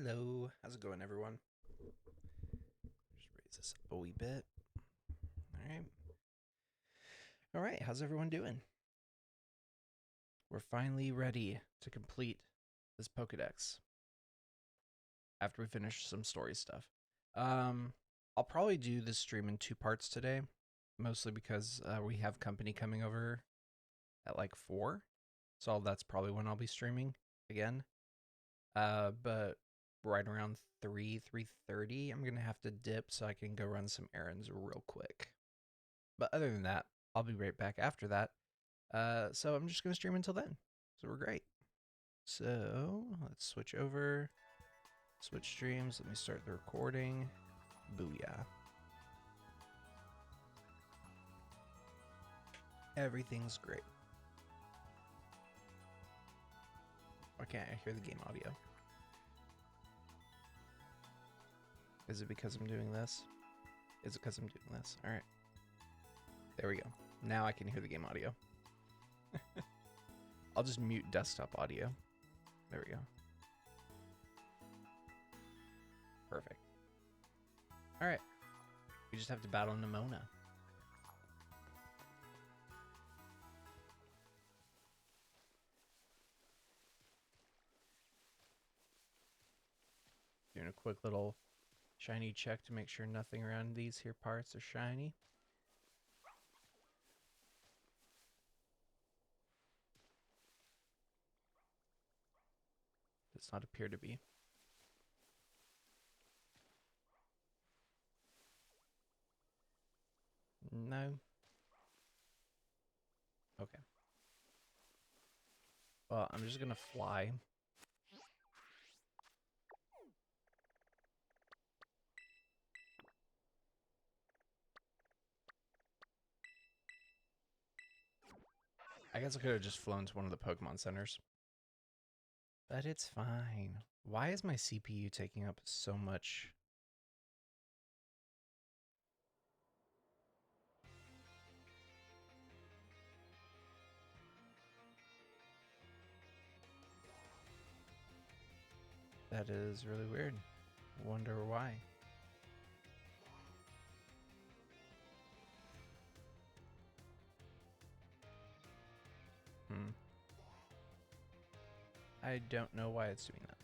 Hello, how's it going, everyone? Just raise this up a wee bit. All right, how's everyone doing? We're finally ready to complete this Pokedex after we finish some story stuff. Um, I'll probably do this stream in two parts today, mostly because we have company coming over at like 4, so that's probably when I'll be streaming again. But right around 3:30, I'm gonna have to dip so I can go run some errands real quick. But other than that, I'll be right back after that. So I'm just gonna stream until then. So we're great. So let's switch over, switch streams. Let me start the recording. Booyah! Everything's great. Why can't I hear the game audio? Is it because I'm doing this? Is it because I'm doing this? All right. There we go. Now I can hear the game audio. I'll just mute desktop audio. There we go. Perfect. All right. We just have to battle Nimona. Doing a quick little shiny check to make sure nothing around these here parts are shiny. Does not appear to be. No. Okay. Well, I'm just gonna fly. I guess I could have just flown to one of the Pokemon centers. But it's fine. Why is my CPU taking up so much? That is really weird. Wonder why. I don't know why it's doing that.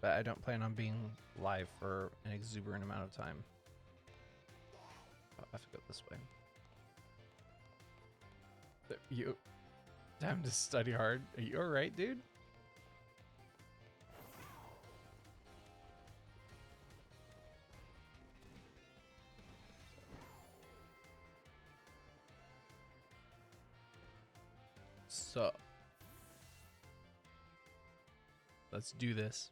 But I don't plan on being live for an exuberant amount of time. Oh, I have to go this way. You time to study hard. Are you alright, dude? So let's do this.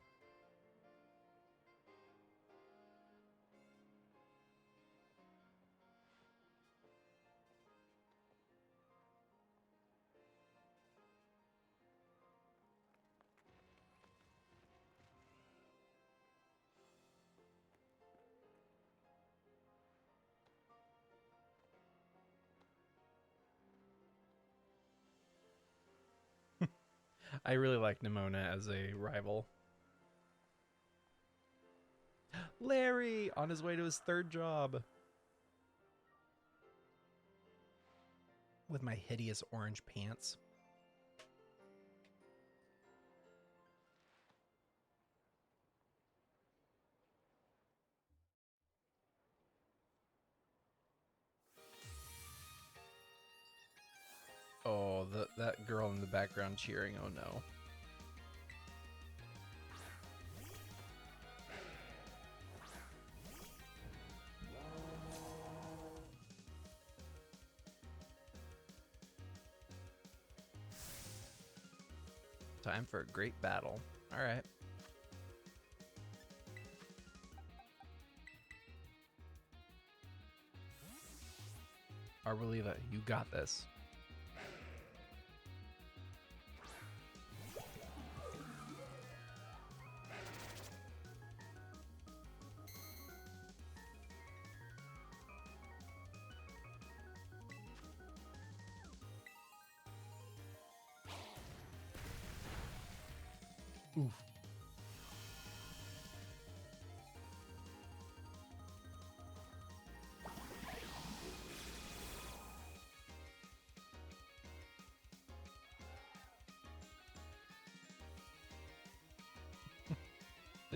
I really like Nimona as a rival. Larry on his way to his third job. With my hideous orange pants. Oh, that girl in the background cheering. Oh no. Time for a great battle. All right. Arboliva, you got this. Oof.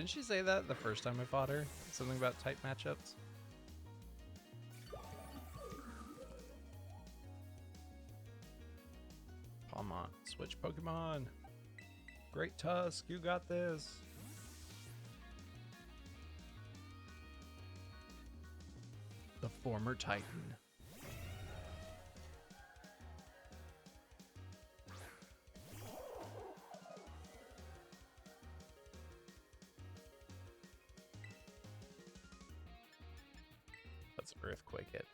Didn't she say that the first time I fought her? Something about type matchups? Palmont, switch Pokemon. Great Tusk, you got this. The former Titan. Let's Earthquake it.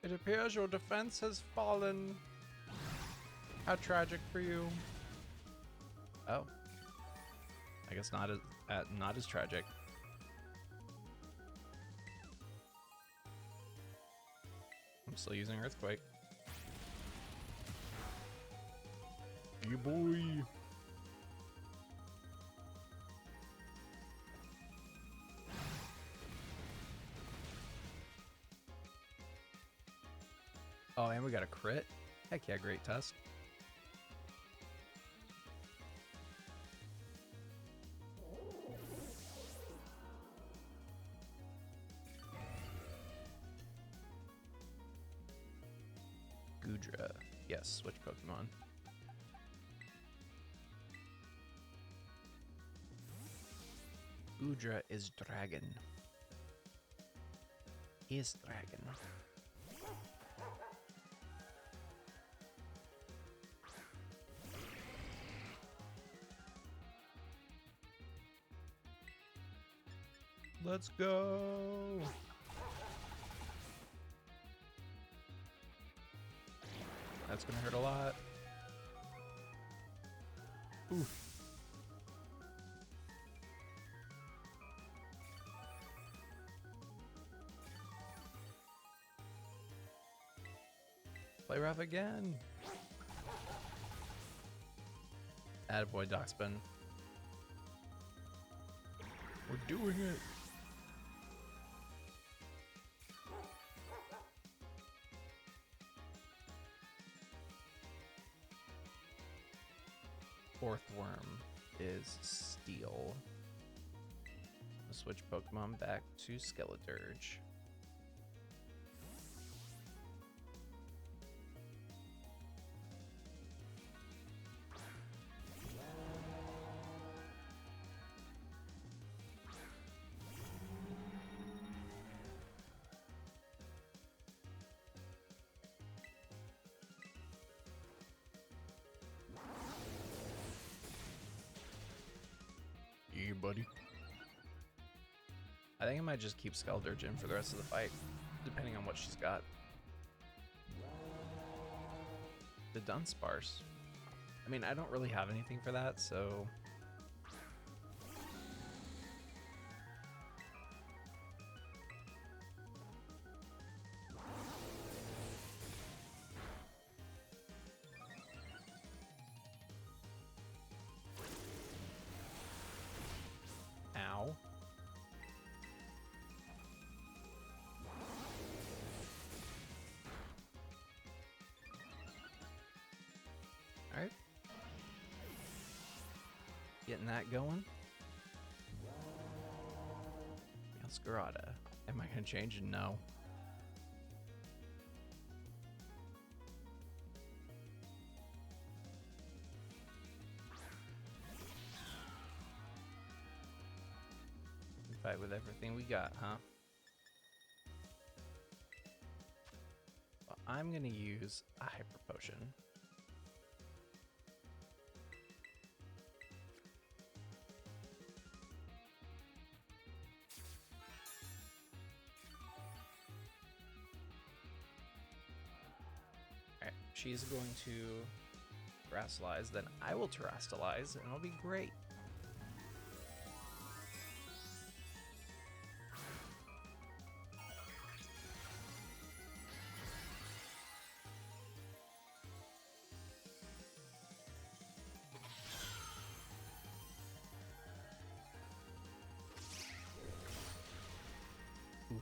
It appears your defense has fallen. How tragic for you. Oh. I guess not as tragic. I'm still using Earthquake. You boy. Oh, and we got a crit? Heck yeah, Great Tusk. Goodra. Yes, switch Pokemon. Goodra is dragon. Is dragon. Let's go. That's gonna hurt a lot. Oof. Play rough again. Attaboy, Dockspin. We're doing it. Fourth worm is Steel. I'll switch Pokemon back to Skeleturge. Yeah, buddy. I think I might just keep Skeleturge in for the rest of the fight, depending on what she's got. The Dunsparce. I mean, I don't really have anything for that, so... Ow. Alright. Getting that going. Masquerada. Am I gonna change it? No. Fight with everything we got, huh? Well, I'm gonna use a Hyper Potion. Alright, she's going to Terrastalize, then I will Terrastalize, and it'll be great. Oof.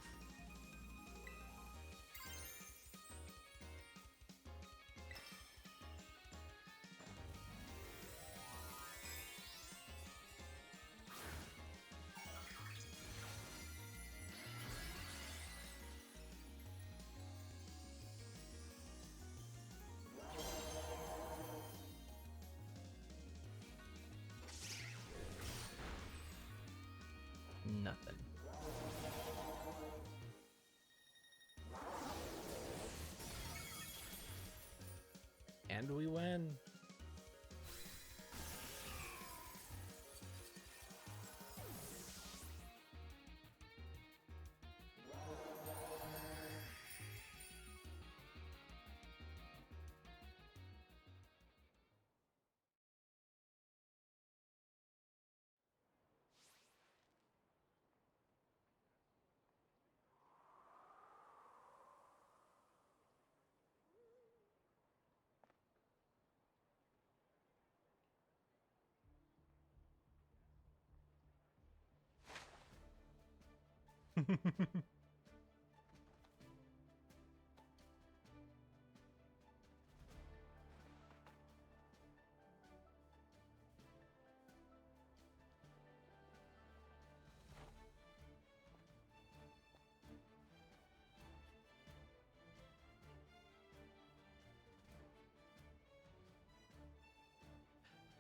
nothing. And we win.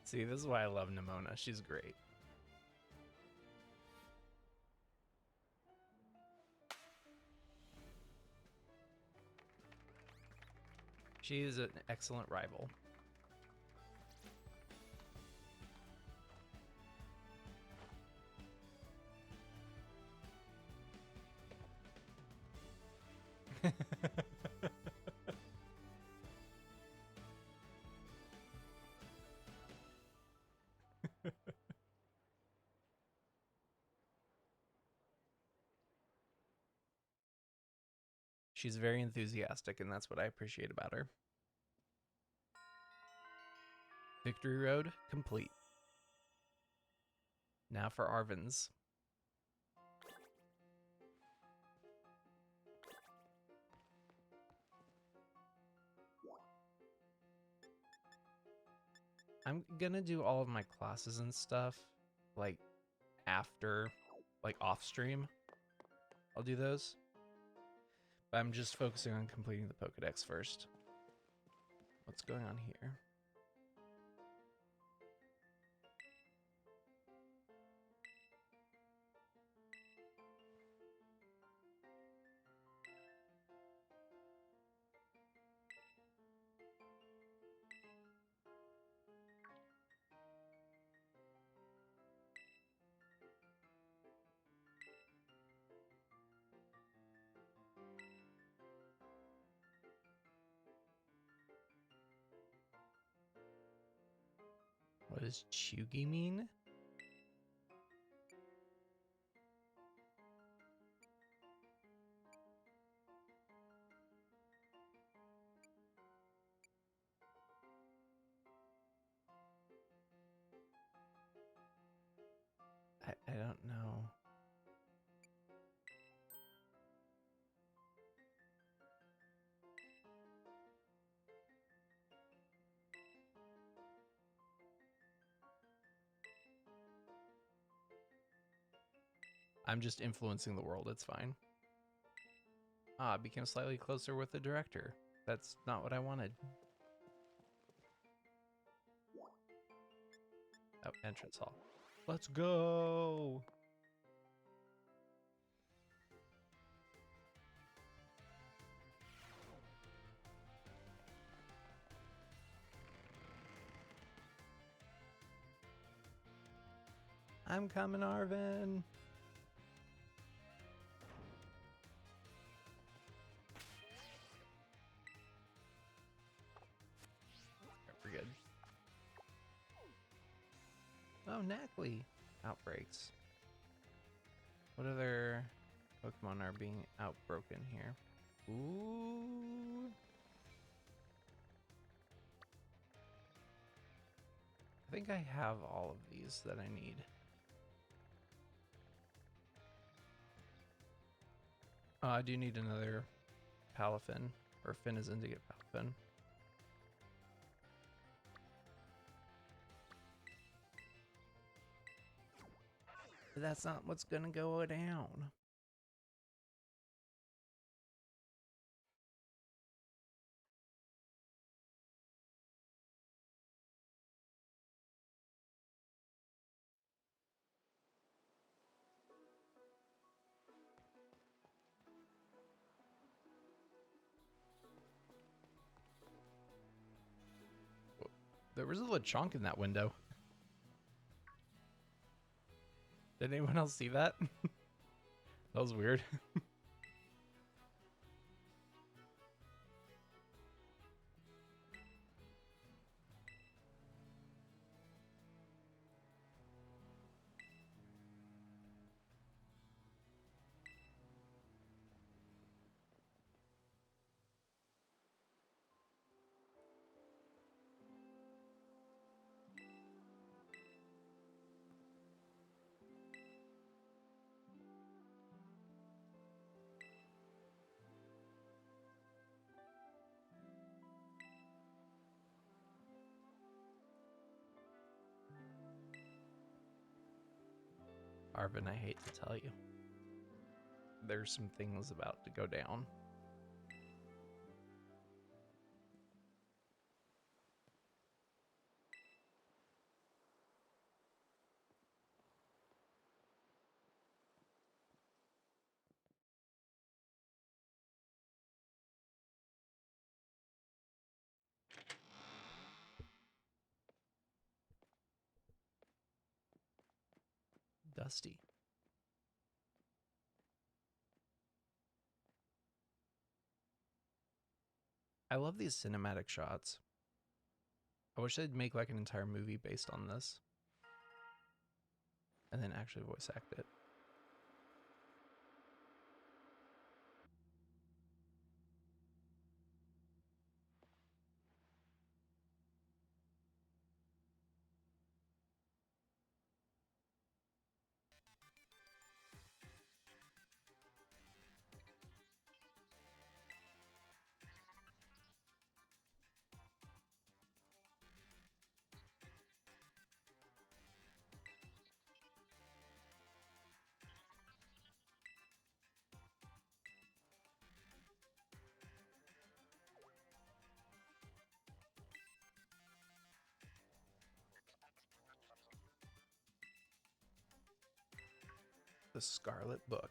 See, this is why I love Nimona. She's great. She is an excellent rival. She's very enthusiastic, and that's what I appreciate about her. Victory Road complete. Now for Arven's. I'm gonna do all of my classes and stuff, like, after, like, off stream. I'll do those. But I'm just focusing on completing the Pokedex first. What's going on here? What does Chugi mean? I don't know. I'm just influencing the world, it's fine. Ah, I became slightly closer with the director. That's not what I wanted. Oh, entrance hall. Let's go! I'm coming, Arven! We're good. Oh, Knackley! Outbreaks. What other Pokemon are being outbroken here? Ooh! I think I have all of these that I need. I do need another Palafin, or Finizen to get Palafin. But that's not what's gonna go down. There was a Lechonk in that window. Did anyone else see that? That was weird. Arvin, I hate to tell you. There's some things about to go down. Dusty. I love these cinematic shots. I wish they'd make like an entire movie based on this. And then actually voice act it. The Scarlet Book.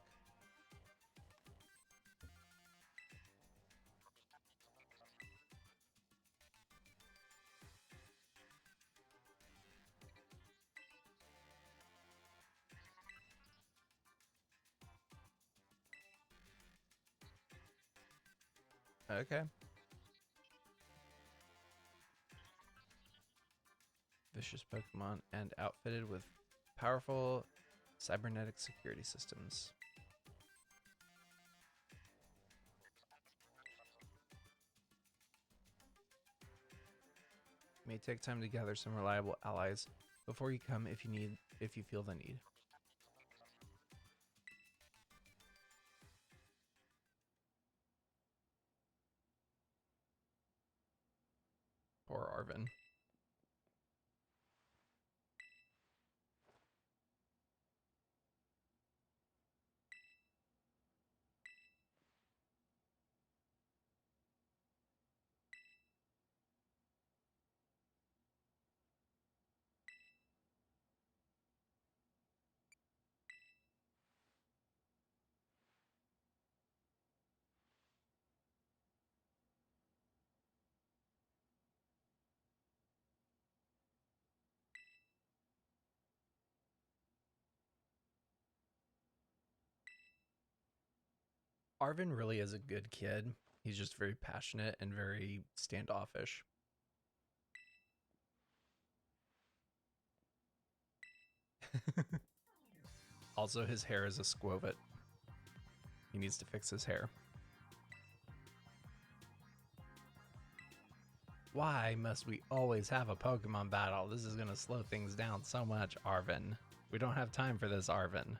Okay. Vicious Pokemon and outfitted with powerful cybernetic security systems. May take time to gather some reliable allies before you come if you feel the need. Poor Arvin. Arvin really is a good kid. He's just very passionate and very standoffish. Also, his hair is a squovit. He needs to fix his hair. Why must we always have a Pokemon battle? This is going to slow things down so much, Arvin. We don't have time for this, Arvin.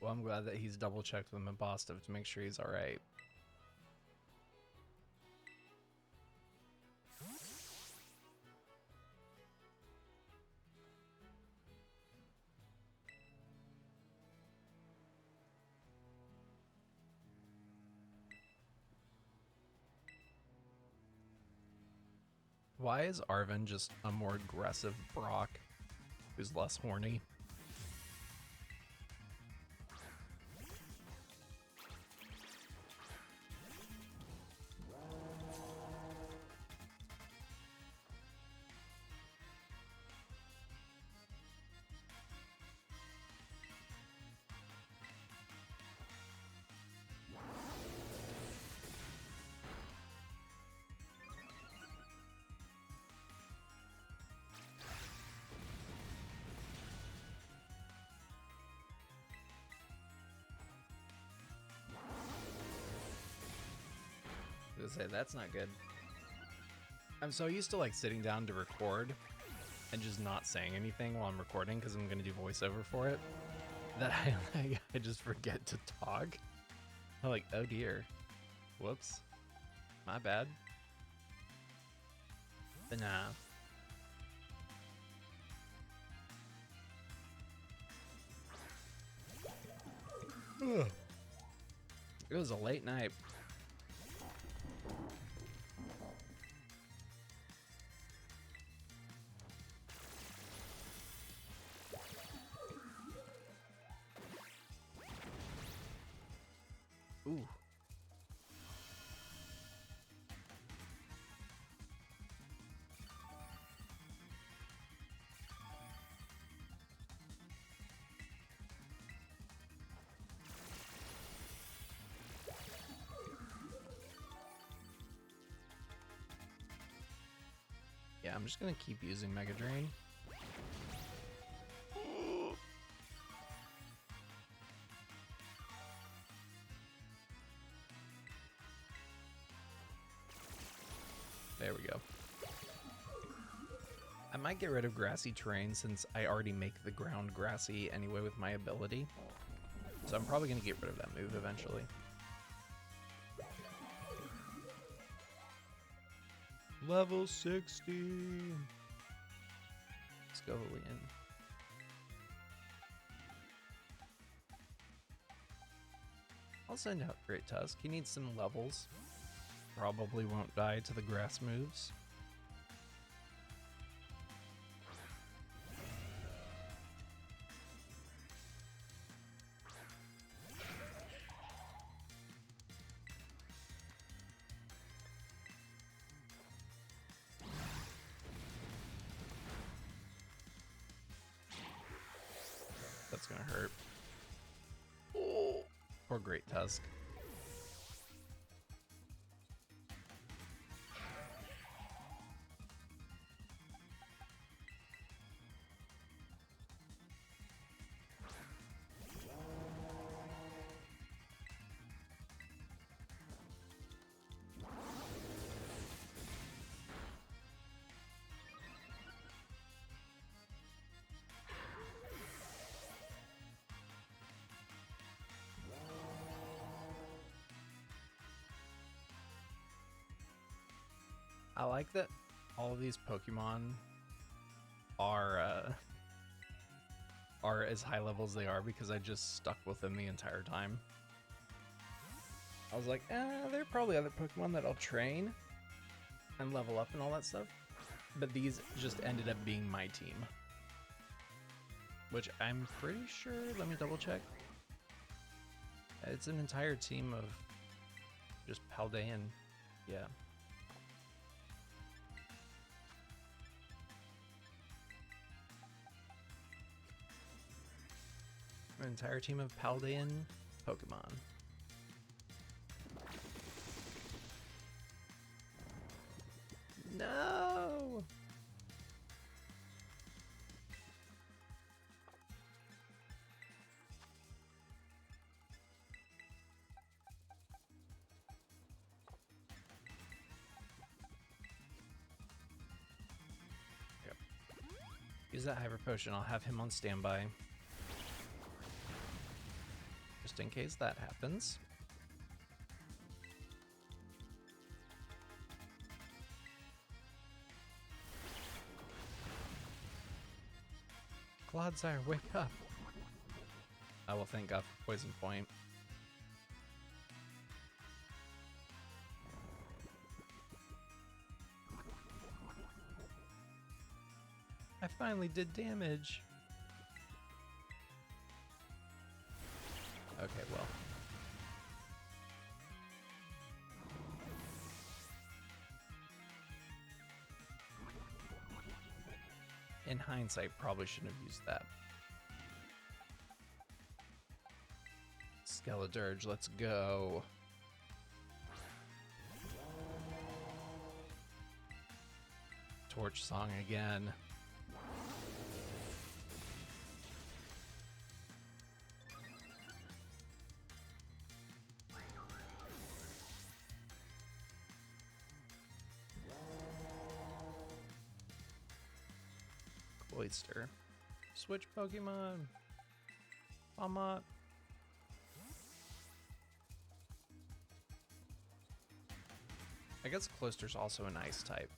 Well, I'm glad that he's double checked with Mabostov to make sure he's alright. Why is Arven just a more aggressive Brock who's less horny? I was gonna say, that's not good. I'm so used to like sitting down to record and just not saying anything while I'm recording because I'm gonna do voiceover for it that I just forget to talk. I'm like, oh dear, whoops, my bad. But nah. Ugh. It was a late night. Ooh. Yeah, I'm just gonna keep using Mega Drain. There we go. I might get rid of grassy terrain since I already make the ground grassy anyway with my ability. So I'm probably gonna get rid of that move eventually. Level 60. Let's go in. I'll send out Great Tusk. He needs some levels. Probably won't die to the grass moves. That's gonna hurt. Oh, poor Great Tusk. I like that all of these Pokemon are as high level as they are because I just stuck with them the entire time. I was like, there are probably other Pokemon that I'll train and level up and all that stuff. But these just ended up being my team. Which I'm pretty sure, let me double check. It's an entire team of just Paldean, yeah. An entire team of Paldean Pokemon. No! Yep. Use that Hyper Potion. I'll have him on standby. just in case that happens. Clodsire, wake up! I will thank God for Poison Point. I finally did damage. Okay, well. In hindsight, probably shouldn't have used that. Skeledirge, let's go. Torch Song again. Cloyster. Switch Pokemon. Palmot. I guess Cloyster's also an ice type.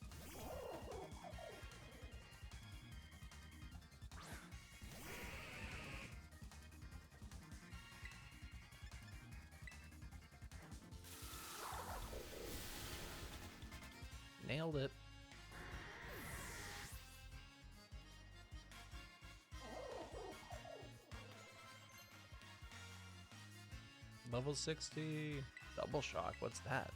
Nailed it. Level 60. Double Shock, what's that?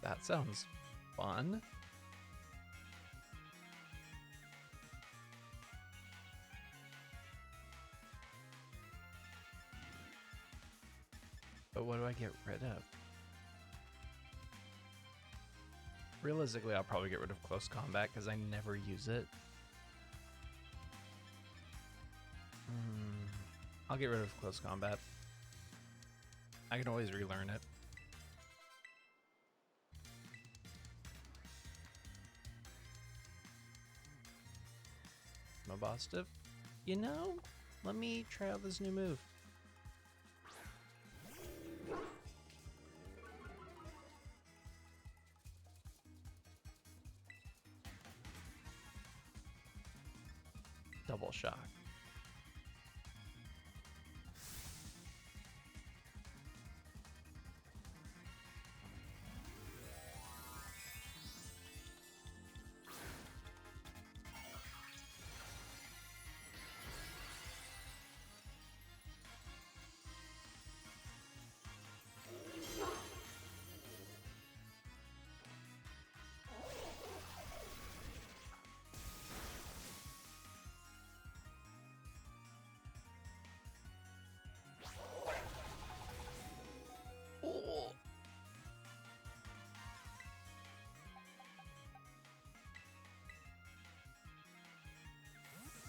That sounds fun. But what do I get rid of? Realistically, I'll probably get rid of Close Combat because I never use it. I'll get rid of Close Combat. I can always relearn it. Mabosstiff? You know, let me try out this new move. Double Shock.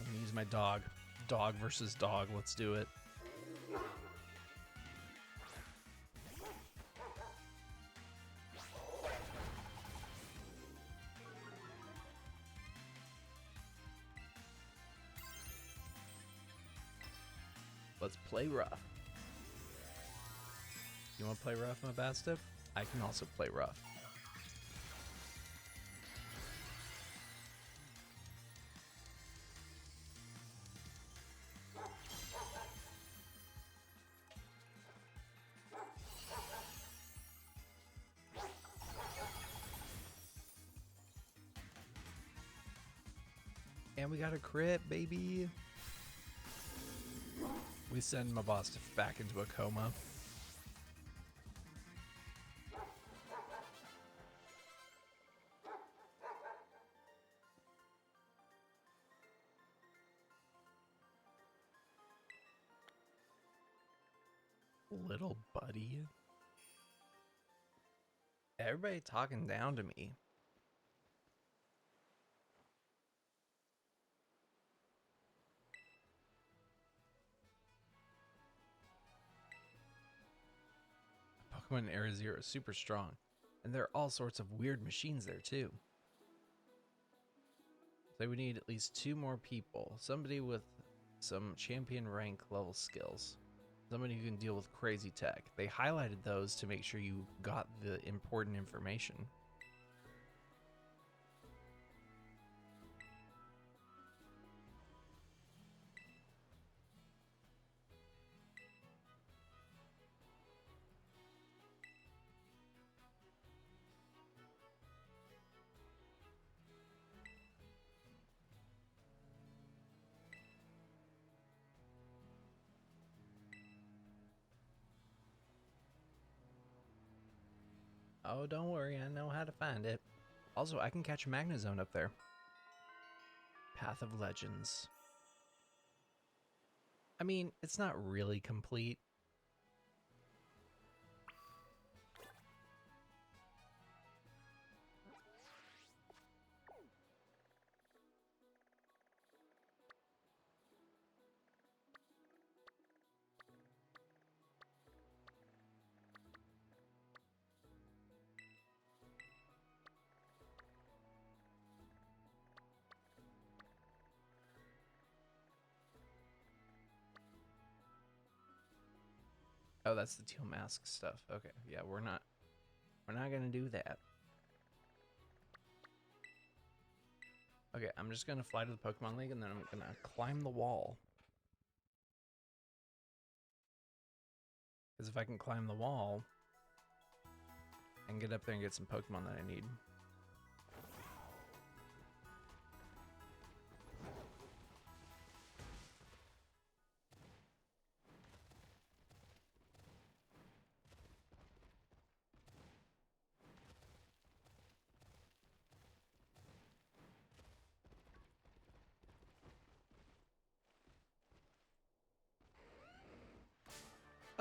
I'm gonna use my dog. Dog versus dog. Let's do it. Let's play rough. You want to play rough, Mabosstiff? I can also play rough. And we got a crit, baby. We send Mabosstiff back into a coma. Little buddy. Everybody talking down to me. Pokemon in Area Zero is super strong. And there are all sorts of weird machines there too. So we need at least 2 more people. Somebody with some champion rank level skills. Somebody who can deal with crazy tech. They highlighted those to make sure you got the important information. Oh, don't worry, I know how to find it. Also, I can catch a Magnezone up there. Path of Legends. I mean, it's not really complete. Oh, that's the teal mask stuff. Okay, yeah, we're not gonna do that. Okay, I'm just gonna fly to the Pokemon League and then I'm gonna climb the wall. Because if I can climb the wall and get up there and get some Pokemon that I need.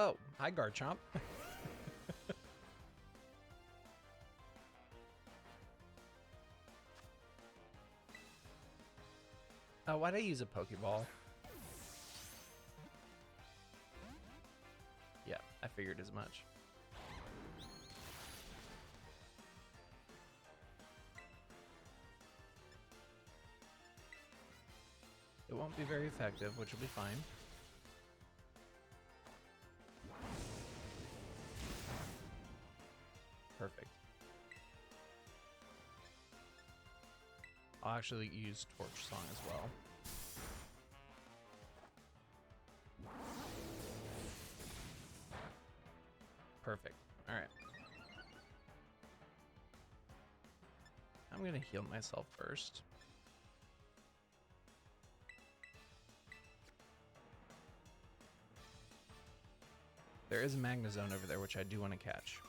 Oh, hi Garchomp. Oh, why'd I use a Pokeball? Yeah, I figured as much. It won't be very effective, which will be fine. Perfect. I'll actually use Torch Song as well. Perfect. Alright. I'm gonna heal myself first. There is a Magnezone over there, which I do want to catch.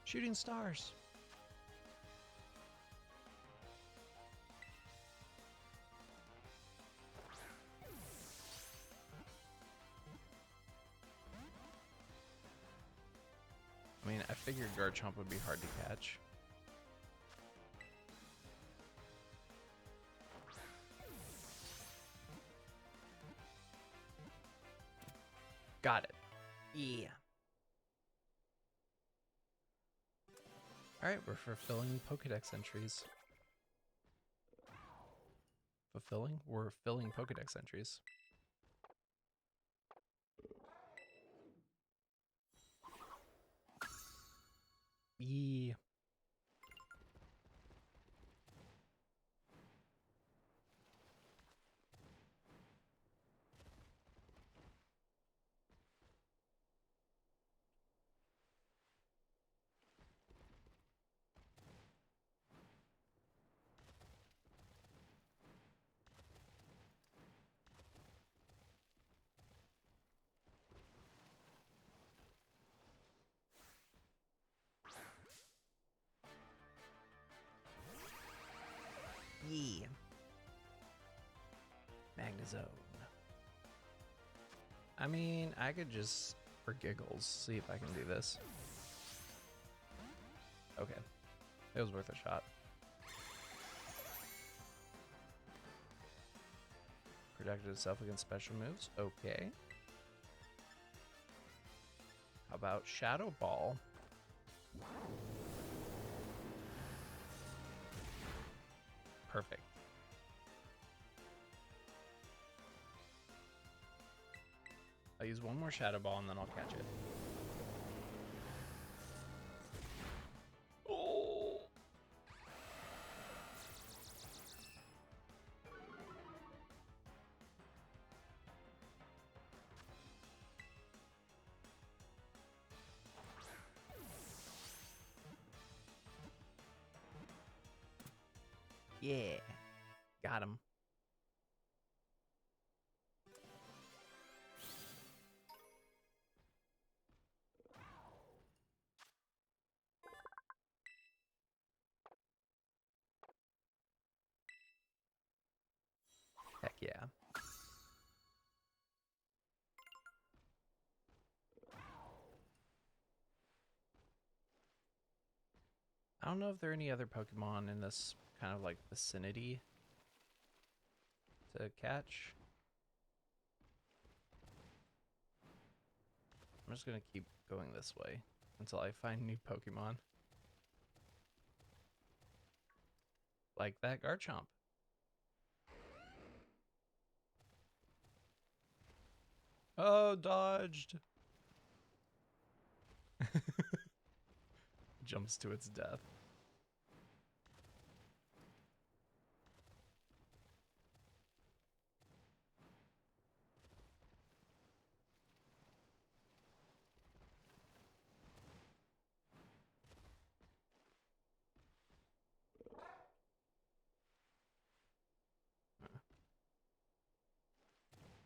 Shooting stars. I mean, I figured Garchomp would be hard to catch. Got it. Yeah. Alright, we're fulfilling Pokedex entries. Fulfilling? We're filling Pokedex entries. Yeah. Yeah. Magnezone. I mean, I could just, for giggles, see if I can do this. Okay. It was worth a shot. Protected itself against special moves. Okay. How about Shadow Ball? Perfect. I'll use one more Shadow Ball and then I'll catch it. Oh! Yeah. Got him. Heck yeah. I don't know if there are any other Pokemon in this kind of like vicinity to catch. I'm just gonna keep going this way until I find new Pokemon. Like that Garchomp. Oh, dodged. Jumps to its death.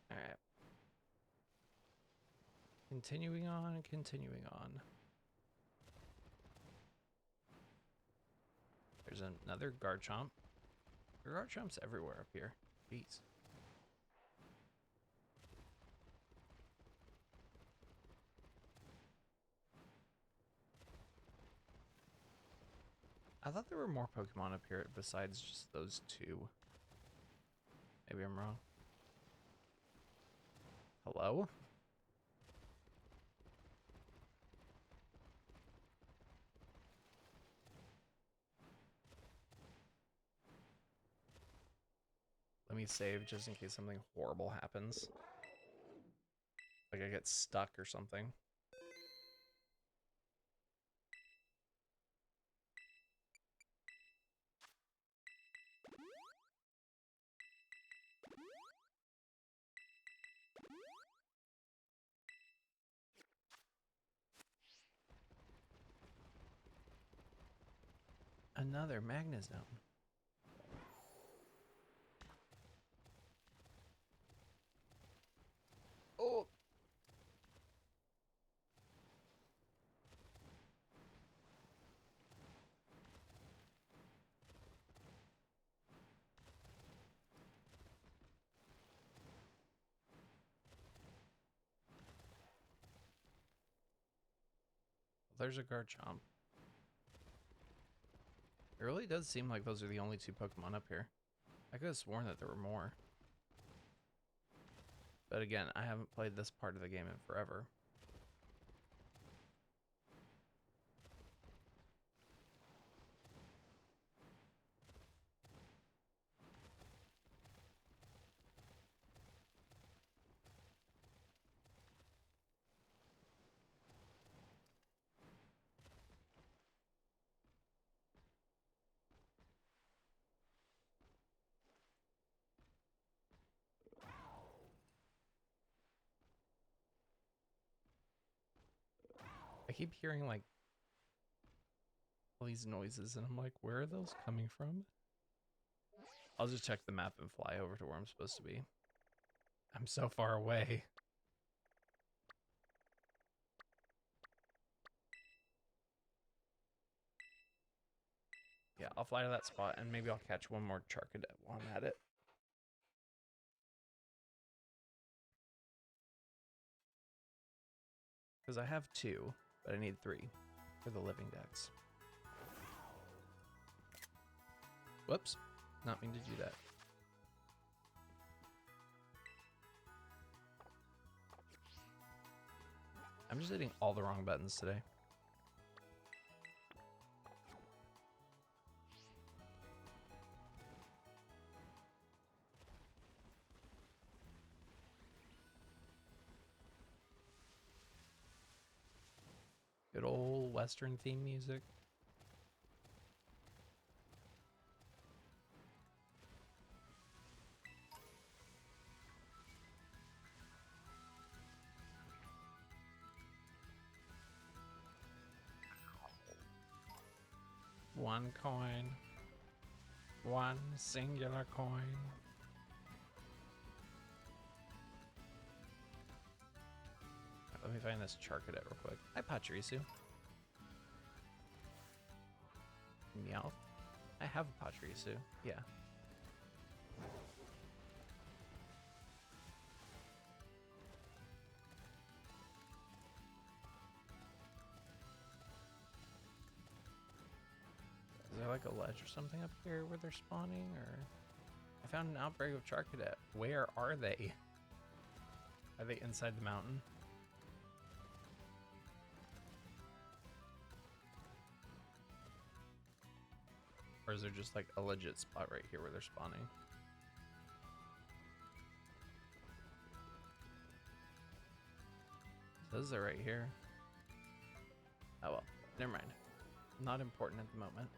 All right. Continuing on, continuing on. There's another Garchomp. There are Garchomps everywhere up here. Jeez. I thought there were more Pokemon up here besides just those two. Maybe I'm wrong. Hello? Let me save just in case something horrible happens. Like I get stuck or something. Another Magnezone. Oh! There's a Garchomp. It really does seem like those are the only two Pokemon up here. I could have sworn that there were more. But again, I haven't played this part of the game in forever. I keep hearing like all these noises and I'm like, where are those coming from? I'll just check the map and fly over to where I'm supposed to be. I'm so far away. Yeah, I'll fly to that spot and maybe I'll catch one more Charcadet while I'm at it. Because I have 2, but I need 3 for the Living Dex. Whoops, not mean to do that. I'm just hitting all the wrong buttons today. Good old Western theme music. One coin. One singular coin. Let me find this char cadet real quick. Hi, Pachirisu. Meow. I have a Pachirisu. Yeah. Is there like a ledge or something up here where they're spawning? Or I found an outbreak of char cadet. Where are they? Are they inside the mountain? Or is there just like a legit spot right here where they're spawning? It says they're right here. Oh well, never mind. Not important at the moment.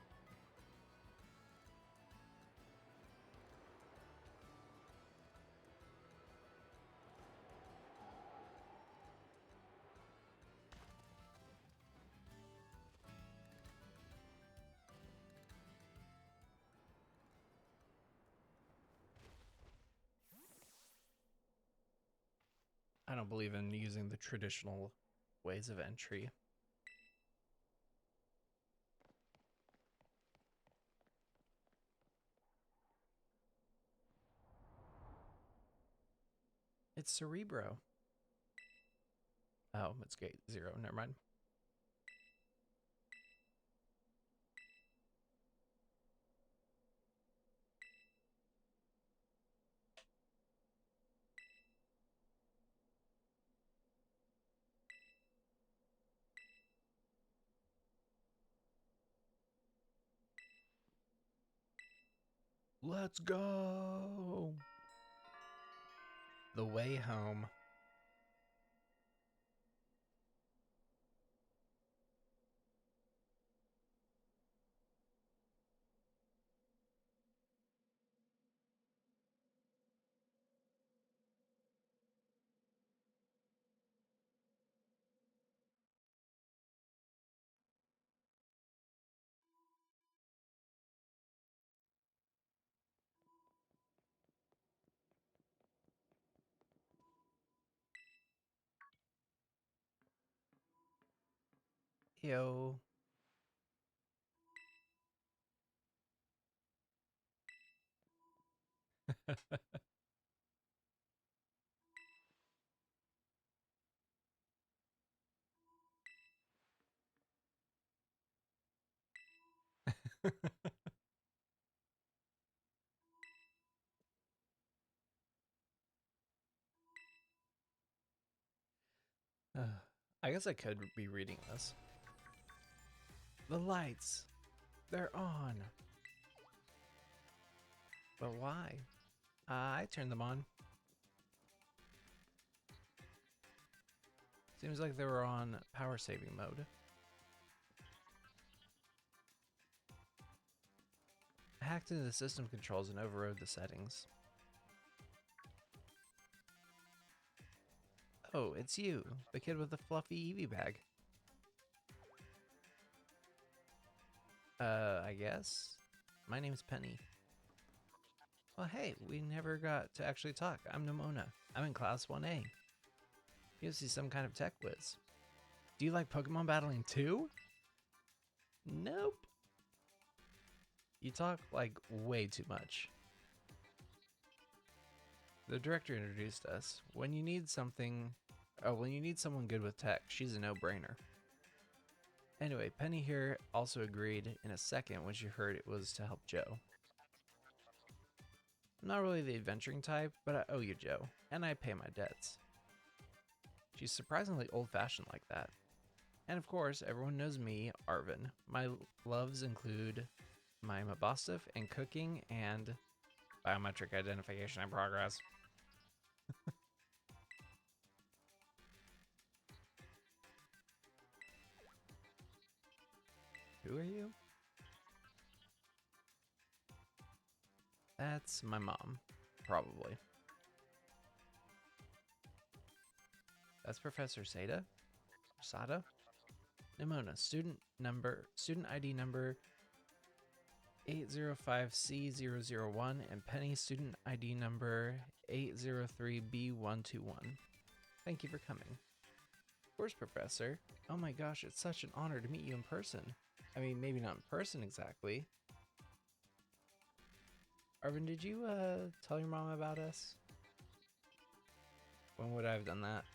I don't believe in using the traditional ways of entry. It's Cerebro. Oh, it's gate 0. Never mind. Let's go. The way home. Yo. I guess I could be reading this. The lights. They're on. But why? I turned them on. Seems like they were on power saving mode. I hacked into the system controls and overrode the settings. Oh, it's you, the kid with the fluffy Eevee bag. I guess. My name's Penny. Well, hey, we never got to actually talk. I'm Nimona. I'm in Class 1A. You see some kind of tech whiz. Do you like Pokemon battling too? Nope. You talk like way too much. The director introduced us. When you need someone good with tech, she's a no-brainer. Anyway, Penny here also agreed in a second when she heard it was to help Joe. I'm not really the adventuring type, but I owe you, Joe, and I pay my debts. She's surprisingly old-fashioned like that. And of course, everyone knows me, Arvin. My loves include my Mabostif and cooking and biometric identification in progress. Who are you? That's my mom, probably. That's Professor Sada? Nimona, student ID number 805C001, and Penny, student ID number 803B121. Thank you for coming. Of course, Professor. Oh my gosh, it's such an honor to meet you in person. I mean, maybe not in person exactly. Arvin, did you tell your mom about us? When would I have done that?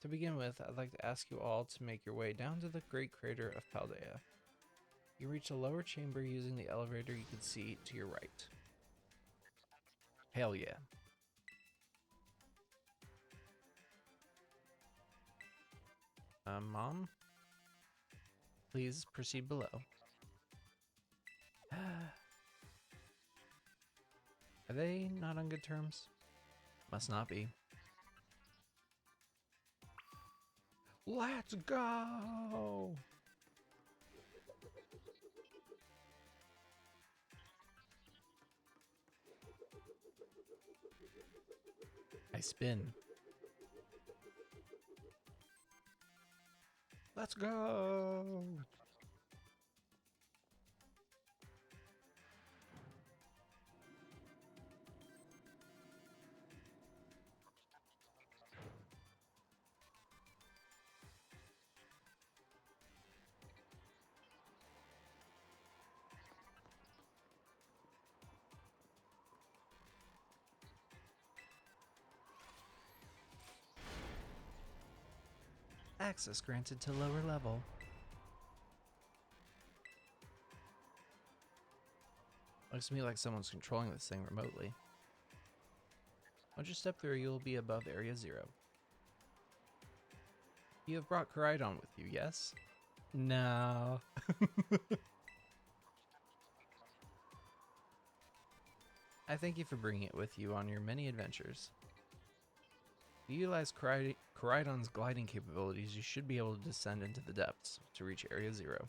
To begin with, I'd like to ask you all to make your way down to the great crater of Paldea. You reach the lower chamber using the elevator you can see to your right. Hell yeah. Mom? Please proceed below. Are they not on good terms? Must not be. Let's go! I spin. Let's go! Access granted to lower level. Looks to me like someone's controlling this thing remotely. Once you step through, you'll be above Area 0. You have brought Koraidon with you, yes? No. I thank you for bringing it with you on your many adventures. If you utilize Koraidon's gliding capabilities, you should be able to descend into the depths to reach Area 0.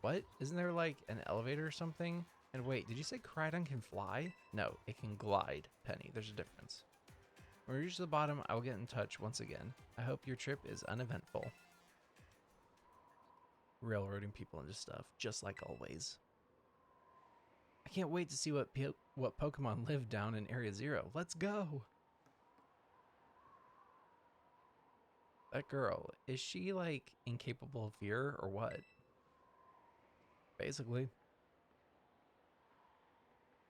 What? Isn't there like an elevator or something? And wait, did you say Koraidon can fly? No, it can glide, Penny. There's a difference. When we reach the bottom, I will get in touch once again. I hope your trip is uneventful. Railroading people into stuff, just like always. I can't wait to see what Pokemon live down in Area 0. Let's go! That girl, is she like incapable of fear or what? Basically.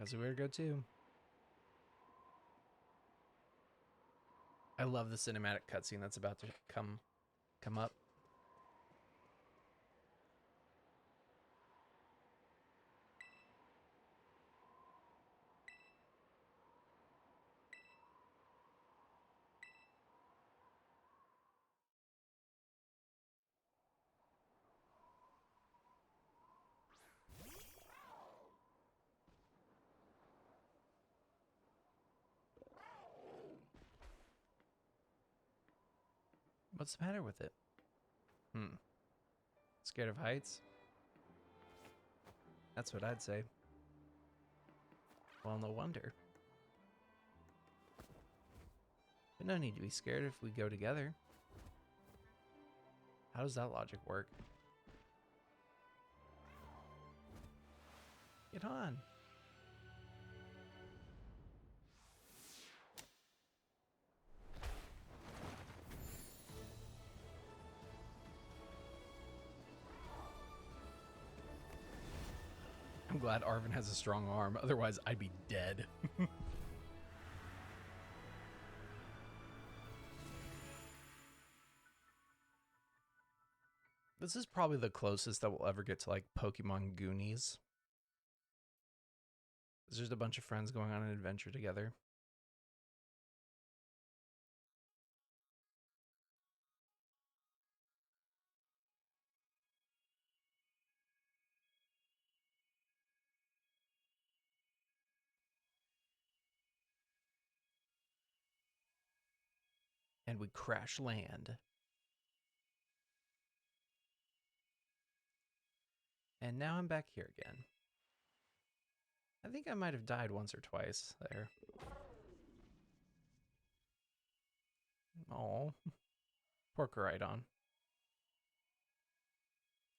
That's where we go too. I love the cinematic cutscene that's about to come up. What's the matter with it? Scared of heights? That's what I'd say. Well, no wonder. But no need to be scared if we go together. How does that logic work? Get on. I'm glad Arvin has a strong arm, otherwise I'd be dead. This is probably the closest that we'll ever get to like Pokemon Goonies. It's just a bunch of friends going on an adventure together. And we crash land. And now I'm back here again. I think I might have died once or twice there. Oh, poor Coridon.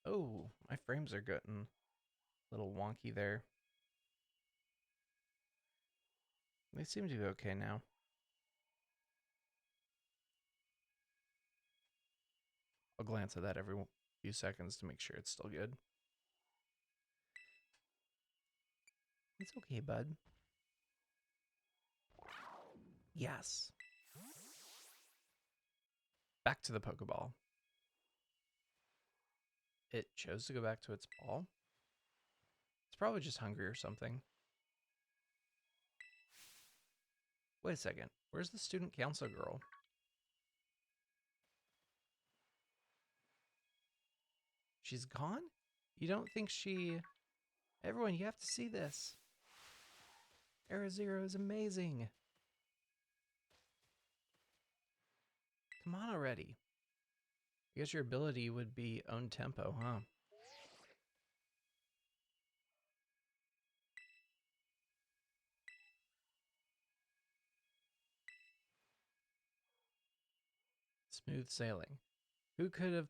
Oh, my frames are getting a little wonky there. They seem to be okay now. I'll glance at that every few seconds to make sure it's still good. It's okay, bud. Yes. Back to the Pokeball. It chose to go back to its ball. It's probably just hungry or something. Wait a second. Where's the student council girl? She's gone? You don't think she... Everyone, you have to see this. Era Zero is amazing. Come on already. I guess your ability would be own tempo, huh? Smooth sailing. Who could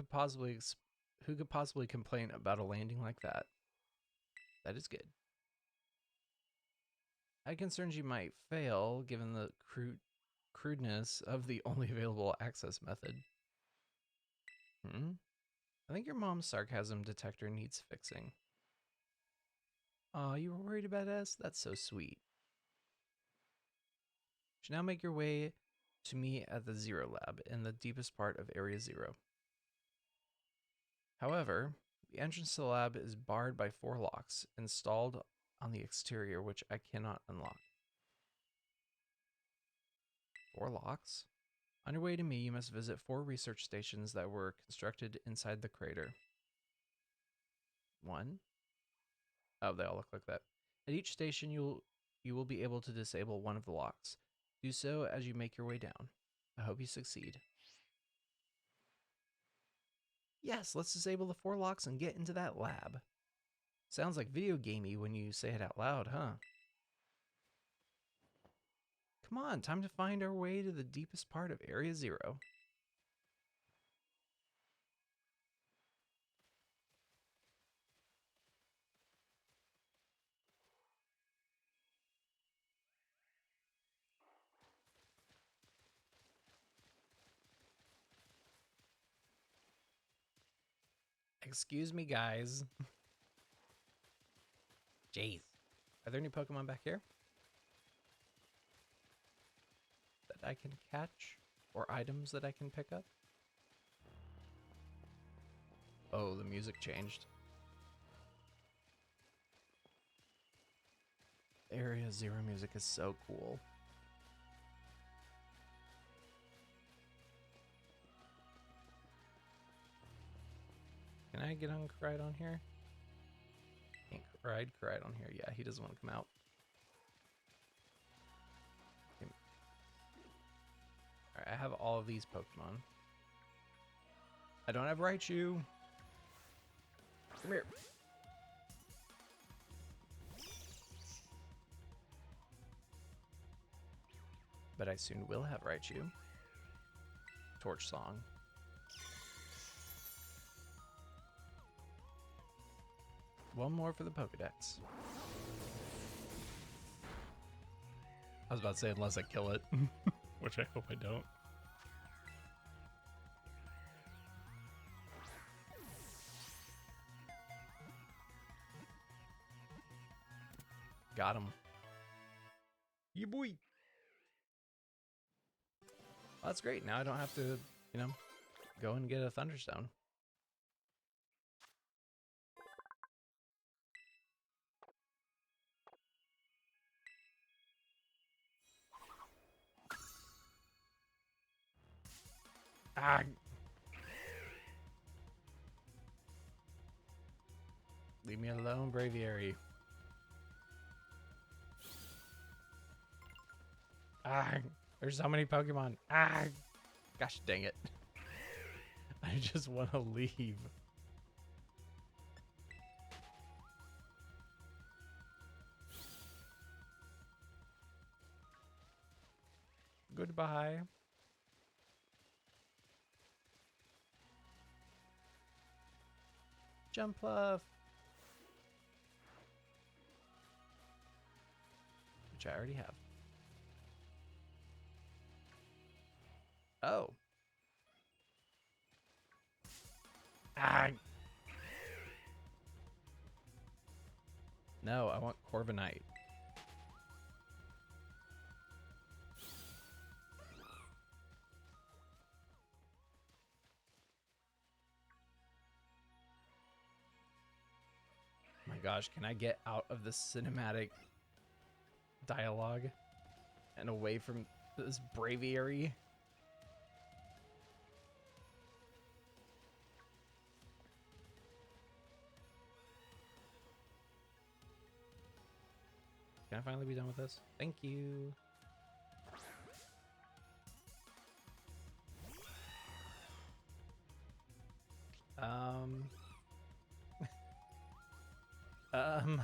possibly complain about a landing like that? That is good. I had concerns you might fail given the crudeness of the only available access method. I think your mom's sarcasm detector needs fixing. Aw, you were worried about us? That's so sweet. You should now make your way to me at the Zero Lab in the deepest part of Area Zero. However, the entrance to the lab is barred by 4 locks installed on the exterior, which I cannot unlock. 4 locks? On your way to me, you must visit 4 research stations that were constructed inside the crater. 1? Oh, they all look like that. At each station, you will be able to disable one of the locks. Do so as you make your way down. I hope you succeed. Yes, let's disable the 4 locks and get into that lab. Sounds like video gamey when you say it out loud, huh? Come on, time to find our way to the deepest part of Area Zero. Excuse me, guys. Jeez. Are there any Pokemon back here that I can catch? Or items that I can pick up? Oh, the music changed. Area Zero music is so cool. Can I get on Coridon here? Can't ride Coridon here. Yeah, he doesn't want to come out. Alright, I have all of these Pokemon. I don't have Raichu. Come here. But I soon will have Raichu. Torch Song. One more for the Pokedex. I was about to say, unless I kill it. Which I hope I don't. Got him. Yeah, boy. Well, that's great. Now I don't have to, go and get a Thunderstone. Ah. Leave me alone, Braviary. Ah. There's so many Pokemon. Ah, gosh dang it. I just want to leave. Goodbye. Jump Fluff. Which I already have. Oh. Ah. No, I want Corviknight. My gosh, can I get out of the cinematic dialogue and away from this braviary? Can I finally be done with this? Thank you. Um. um.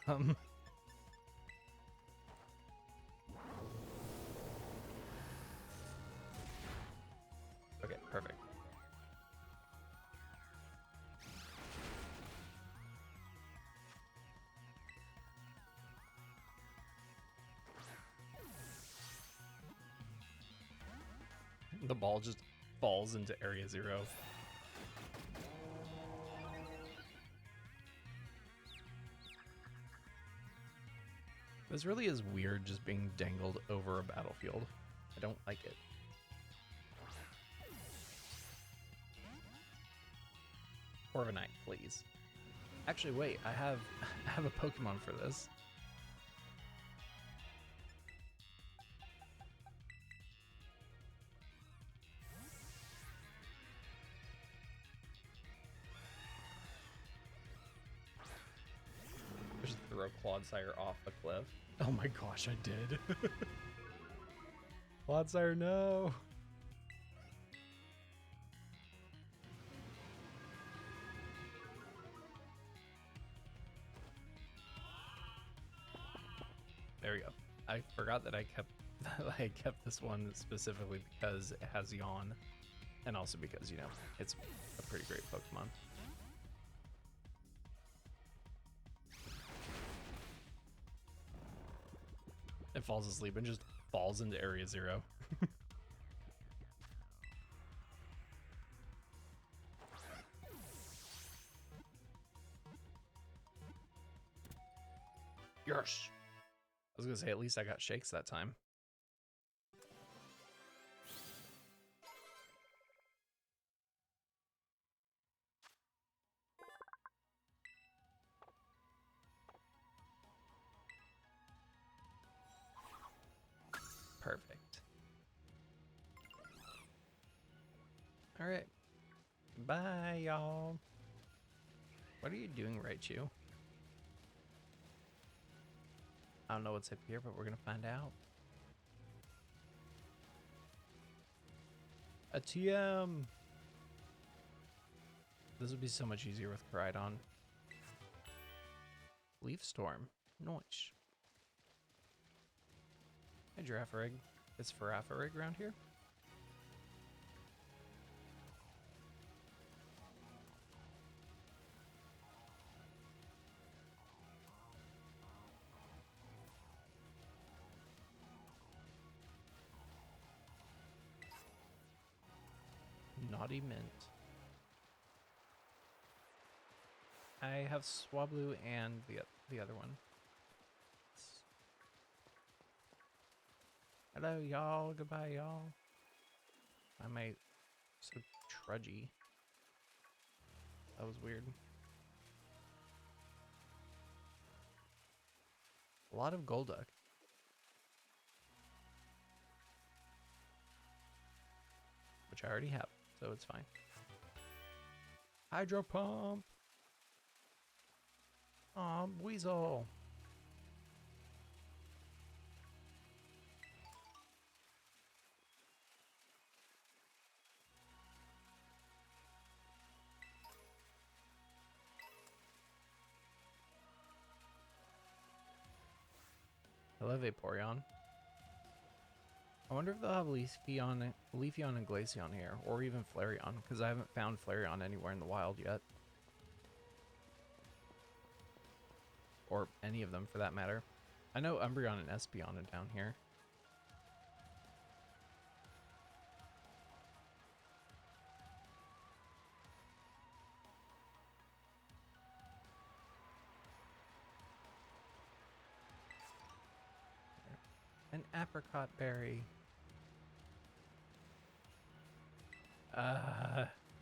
um. Okay, perfect. The ball just falls into Area 0. This really is weird just being dangled over a battlefield. I don't like it. Corviknight, please. Actually, wait, I have a Pokemon for this. Just throw Clodsire off a cliff. Oh my gosh, I did. Clodsire, no. There we go. I forgot that I kept this one specifically because it has Yawn, and also because, you know, it's a pretty great Pokemon. It falls asleep and just falls into Area 0. Yes. I was gonna say, at least I got shakes that time. Perfect. All right. Bye, y'all. What are you doing, Raichu? I don't know what's up here, but we're gonna find out. A TM. This would be so much easier with Koraidon. Leaf Storm. Nice. Hey, Girafarig. Is Girafarig around here? Naughty Mint. I have Swablu and the other one. Hello, y'all. Goodbye, y'all. Why am I so trudgy? That was weird. A lot of Golduck. Which I already have, so it's fine. Hydro Pump! Aw, Weasel! Hello, Vaporeon. I wonder if they'll have Leafeon and Glaceon here, or even Flareon, because I haven't found Flareon anywhere in the wild yet. Or any of them, for that matter. I know Umbreon and Espeon are down here. An apricot berry.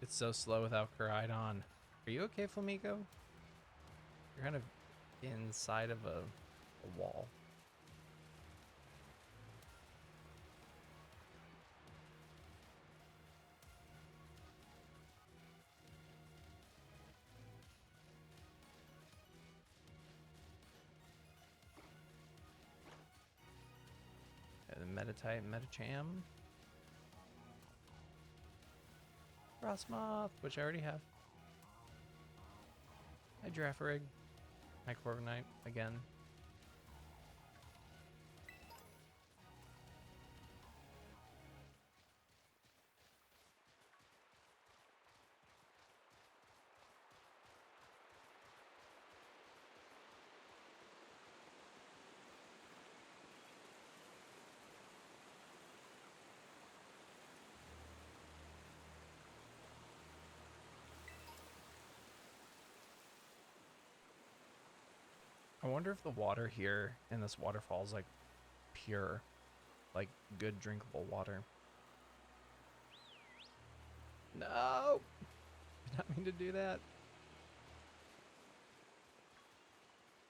It's so slow without Koraidon. Are you okay, Flamigo? You're kind of inside of a wall. And Metatype, Metacham. Frostmoth, which I already have. Hi, Girafarig. Hi, Corviknight, again. I wonder if the water here in this waterfall is like pure, like good drinkable water. No! Did not mean to do that.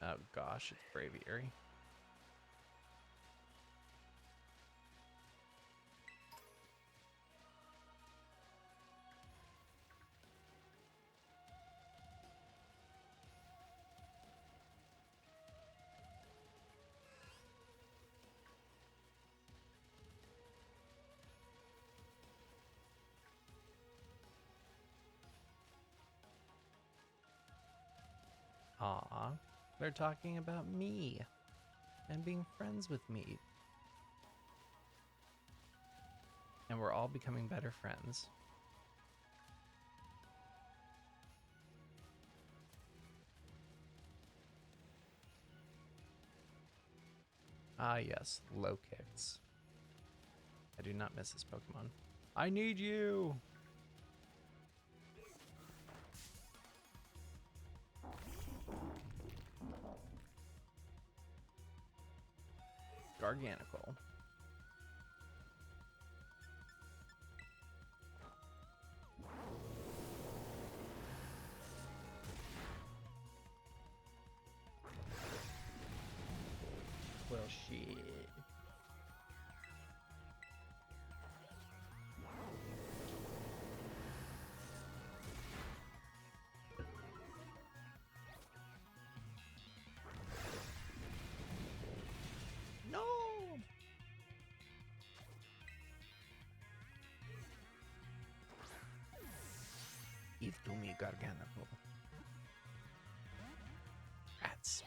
Oh gosh, it's Braviary. Aw, they're talking about me and being friends with me. And we're all becoming better friends. Ah yes, low kicks. I do not miss this Pokemon. I need you! Garganical. Well, shit. No! Give to me, Garganical. Rats.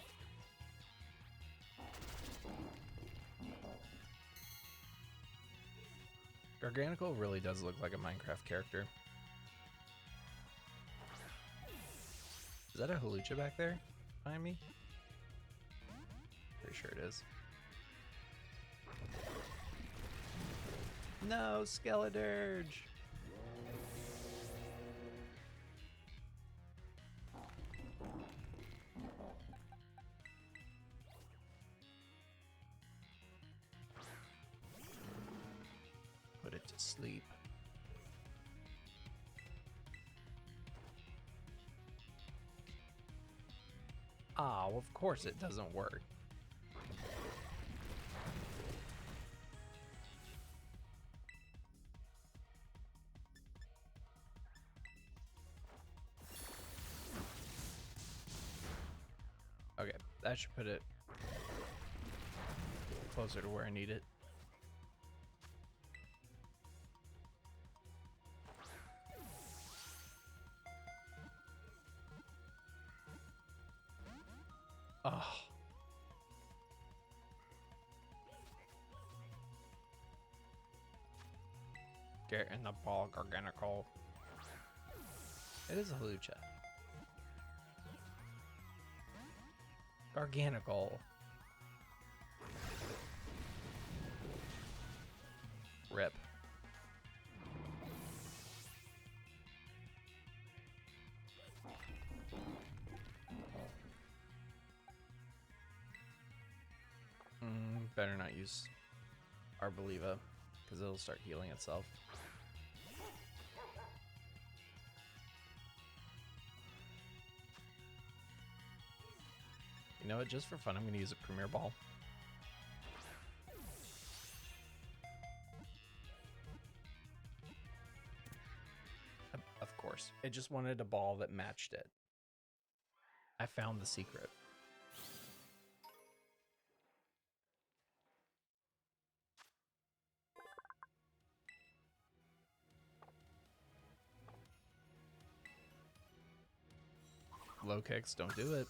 Garganical really does look like a Minecraft character. Is that a Hawlucha back there behind me? Pretty sure it is. No, Skeledirge! Put it to sleep. Ah, well, of course it doesn't work. Okay, that should put it closer to where I need it. Oh. Get in the ball, Garganical. It is a Hlucha. Garganical. Rip. Better not use Arboliva, because it'll start healing itself. You know what? Just for fun, I'm going to use a Premier Ball. Of course. It just wanted a ball that matched it. I found the secret. Low kicks, don't do it.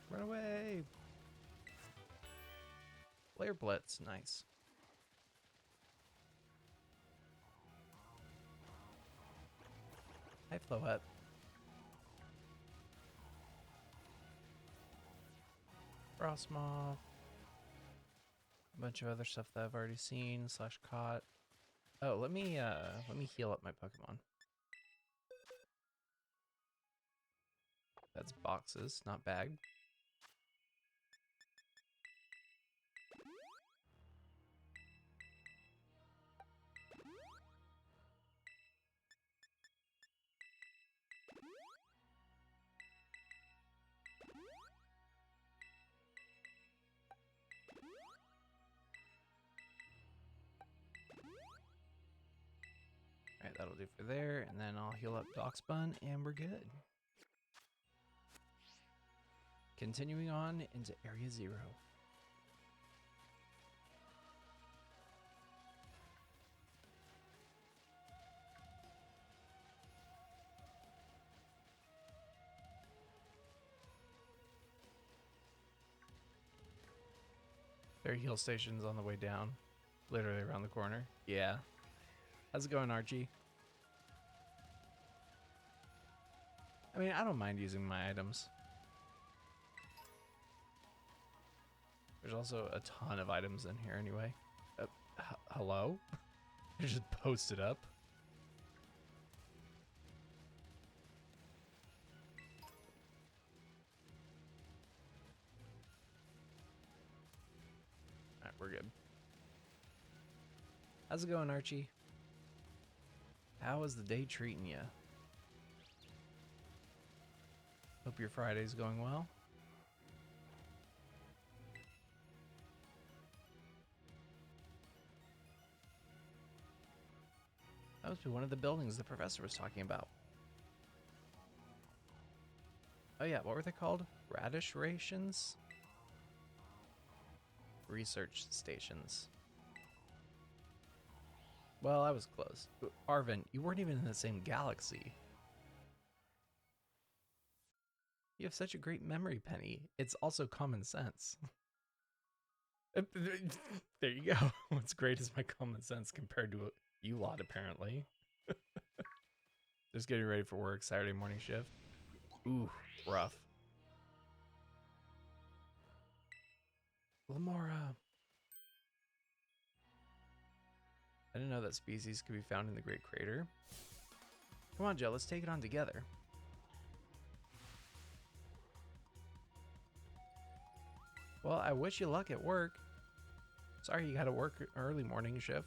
Run away. Flare Blitz, nice. Hi, Floette. Frostmoth. A bunch of other stuff that I've already seen / caught. Oh, let me heal up my Pokemon. That's boxes, not bag. Alright, that'll do for there, and then I'll heal up Doxbun, and we're good. Continuing on into Area 0. There are heal stations on the way down. Literally around the corner. Yeah. How's it going, Archie? I mean, I don't mind using my items. There's also a ton of items in here anyway. Hello? I just posted up. Alright, we're good. How's it going, Archie? How is the day treating you? Hope your Friday's going well. That must be one of the buildings the professor was talking about. Oh yeah, what were they called? Radish rations? Research stations. Well, I was close. Arvin, you weren't even in the same galaxy. You have such a great memory, Penny. It's also common sense. There you go. What's great is my common sense compared to you lot, apparently. Just getting ready for work, Saturday morning shift. Ooh, rough. Lamora. I didn't know that species could be found in the Great Crater. Come on, Joe, let's take it on together. Well, I wish you luck at work. Sorry you gotta work early morning shift.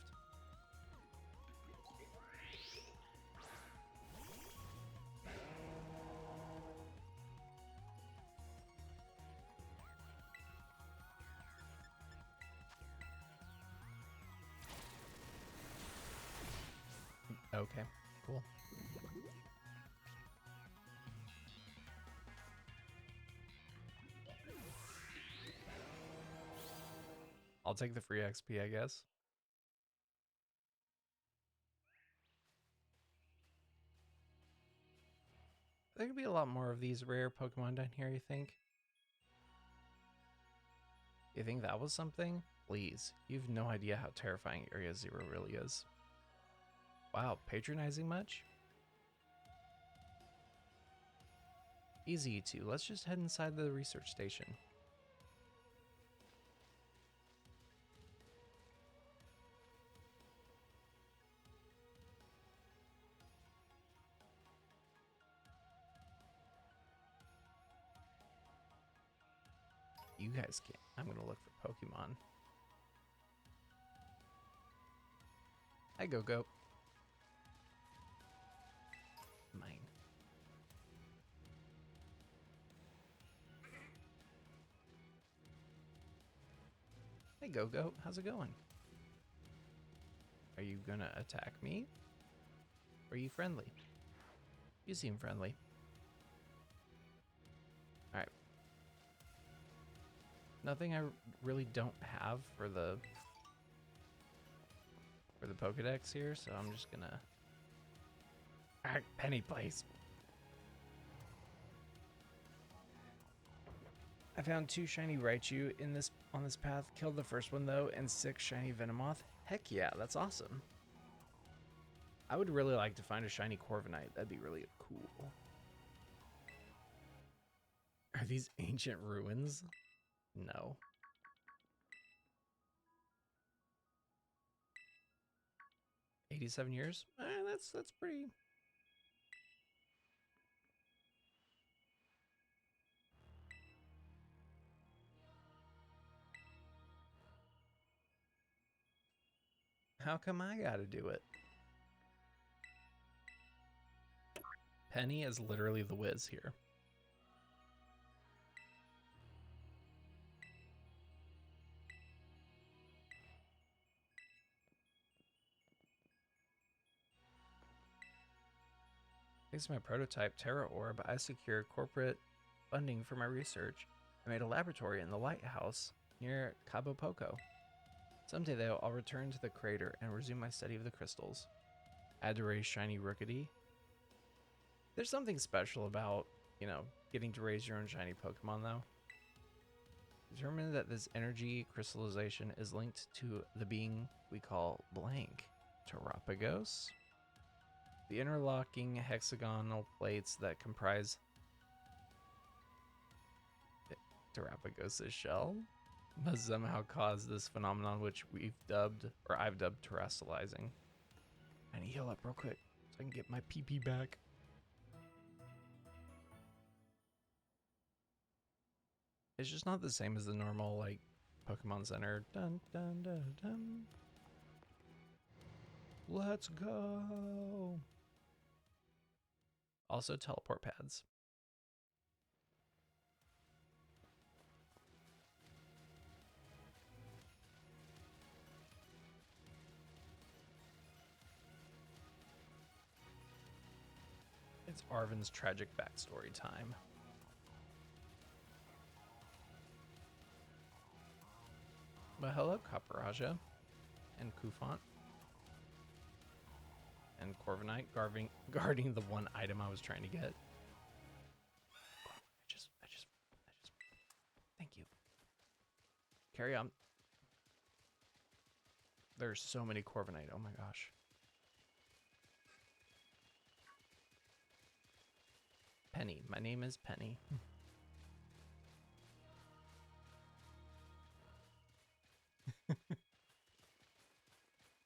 Okay, cool. I'll take the free XP, I guess. There could be a lot more of these rare Pokemon down here, you think? You think that was something? Please, you've no idea how terrifying Area Zero really is. Wow, patronizing much? Easy, you two. Let's just head inside the research station. You guys can't. I'm gonna look for Pokemon. Hi, Go-Go. Mine. Hey, Go-Go. How's it going? Are you gonna attack me? Or are you friendly? You seem friendly. Alright. Nothing I really don't have for the Pokedex here, so I'm just gonna... Alright, Penny, please. I found 2 shiny Raichu on this path. Killed the first one though, and 6 shiny Venomoth. Heck yeah, that's awesome. I would really like to find a shiny Corviknight. That'd be really cool. Are these ancient ruins? No. $87 years? That's pretty. How come I gotta do it? Penny is literally the whiz here. Thanks to my prototype Terra Orb, I secured corporate funding for my research. I made a laboratory in the lighthouse near Cabo Poco. Someday though, I'll return to the crater and resume my study of the crystals. Add to raise shiny Rookity. There's something special about, you know, getting to raise your own shiny Pokemon though. Determine that this energy crystallization is linked to the being we call blank. Terapagos? The interlocking hexagonal plates that comprise Terapagos' shell must somehow cause this phenomenon, which I've dubbed terrestrializing. I need to heal up real quick so I can get my PP back. It's just not the same as the normal, like, Pokemon Center. Dun, dun, dun, dun. Let's go. Also, teleport pads. It's Arven's tragic backstory time. But hello, Caparaja and Kufant and Corviknight guarding the one item I was trying to get. I just thank you. Carry on. There's so many Corviknight. Oh my gosh. Penny. My name is Penny.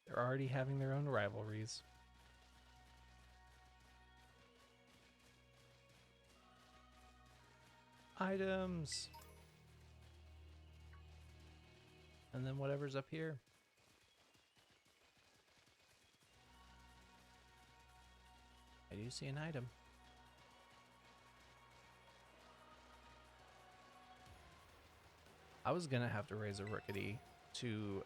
They're already having their own rivalries. Items. And then whatever's up here. I do see an item. I was gonna have to raise a Rookity to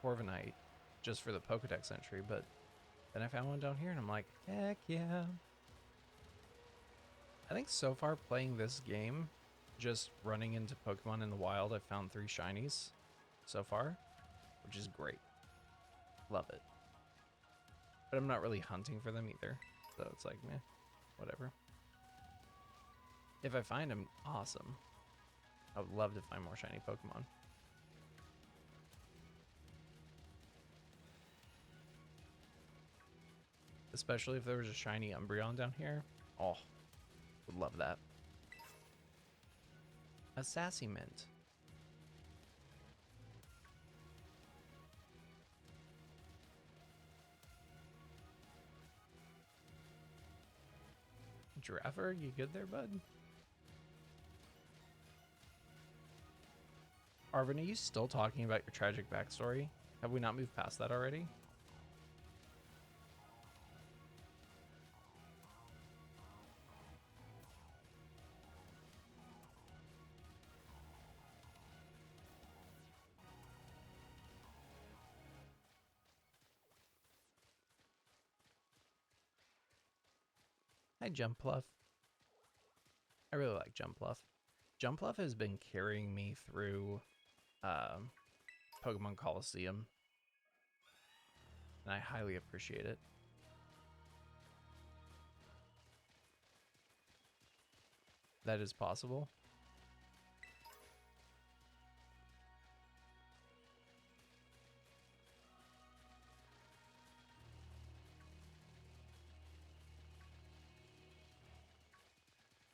Corviknight just for the Pokedex entry, but then I found one down here and I'm like, heck yeah. I think so far playing this game, just running into Pokemon in the wild, I've found 3 shinies so far, which is great. Love it. But I'm not really hunting for them either, so it's like, meh, whatever. If I find them, awesome. I would love to find more shiny Pokemon. especially if there was a shiny Umbreon down here. Oh, would love that. A Sassy Mint. Giraffer, you good there, bud? Arvin, are you still talking about your tragic backstory? Have we not moved past that already? Hi, Jumpluff. I really like Jumpluff. Jumpluff has been carrying me through Pokemon Coliseum, and I highly appreciate it. That is possible.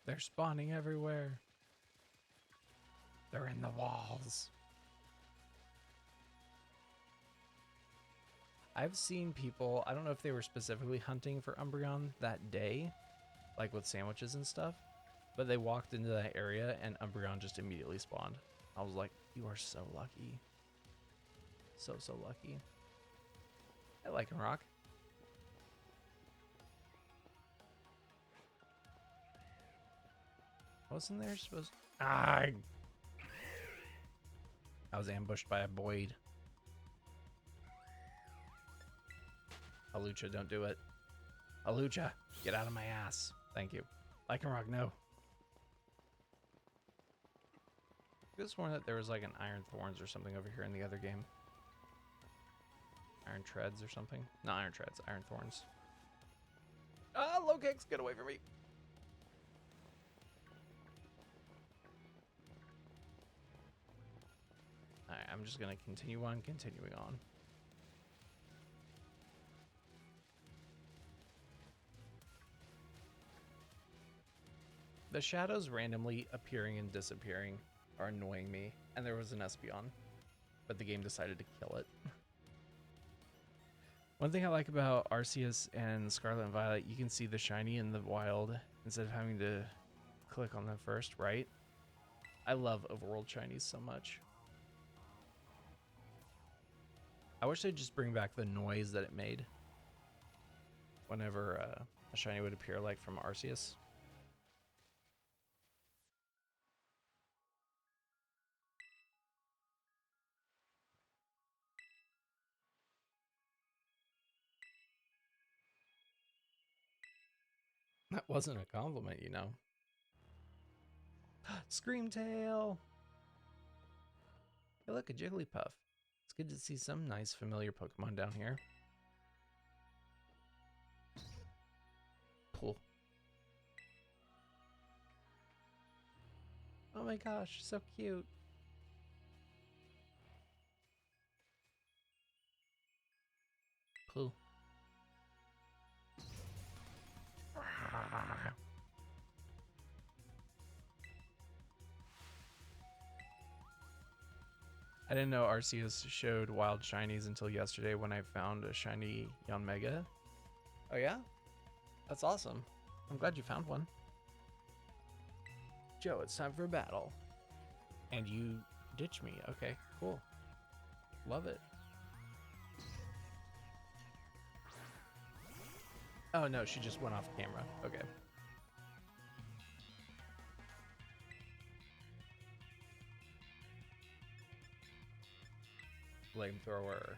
They're spawning everywhere. They're in the walls. I've seen people, I don't know if they were specifically hunting for Umbreon that day, like with sandwiches and stuff, but they walked into that area and Umbreon just immediately spawned. I was like, you are so lucky. So lucky. I like him, Rock. Wasn't there supposed to... I was ambushed by a Boyd. Alucha, don't do it. Alucha, get out of my ass. Thank you. Lycanroc, no. I could have sworn that there was like an Iron Thorns or something over here in the other game. Iron Treads or something. Not Iron Treads, Iron Thorns. Ah, low kicks, get away from me. Alright, I'm just gonna continue on continuing on. The shadows randomly appearing and disappearing are annoying me, and there was an Espeon, but the game decided to kill it. One thing I like about Arceus and Scarlet and Violet, you can see the shiny in the wild instead of having to click on them first, right? I love overworld shinies so much. I wish they'd just bring back the noise that it made whenever a shiny would appear, like from Arceus. That wasn't a compliment, you know. Screamtail! Hey, look, a Jigglypuff. It's good to see some nice familiar Pokemon down here. Cool. Oh my gosh, so cute. Cool. I didn't know Arceus showed wild shinies until yesterday when I found a shiny Yanmega. Oh yeah? That's awesome. I'm glad you found one. Joe, it's time for battle. And you ditch me. Okay, cool. Love it. Oh no, she just went off camera. Okay. Flamethrower.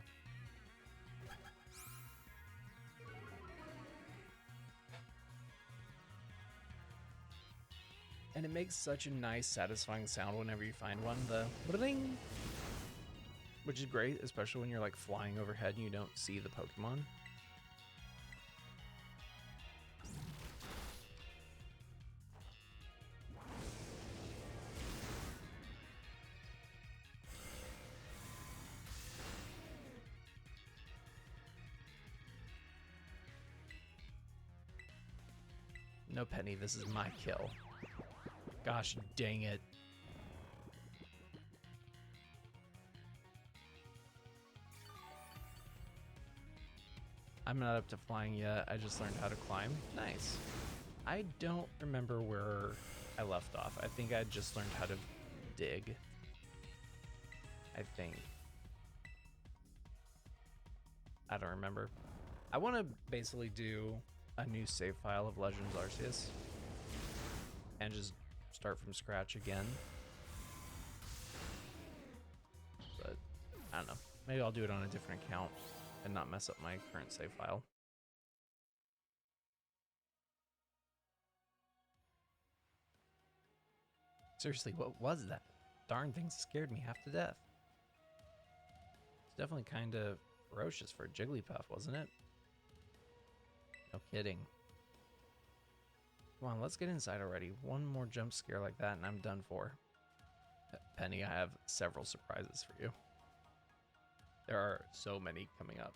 And it makes such a nice, satisfying sound whenever you find one. The bling, which is great, especially when you're like flying overhead and you don't see the Pokemon. No, Penny, this is my kill. Gosh dang it. I'm not up to flying yet. I just learned how to climb. Nice. I don't remember where I left off. I think I just learned how to dig. I think. I don't remember. I want to basically do a new save file of Legends Arceus and just start from scratch again. But I don't know. Maybe I'll do it on a different account and not mess up my current save file. Seriously, what was that? Darn thing scared me half to death. It's definitely kind of ferocious for a Jigglypuff, wasn't it? No kidding. Come on, let's get inside already. One more jump scare like that and I'm done for. Penny, I have several surprises for you. There are so many coming up.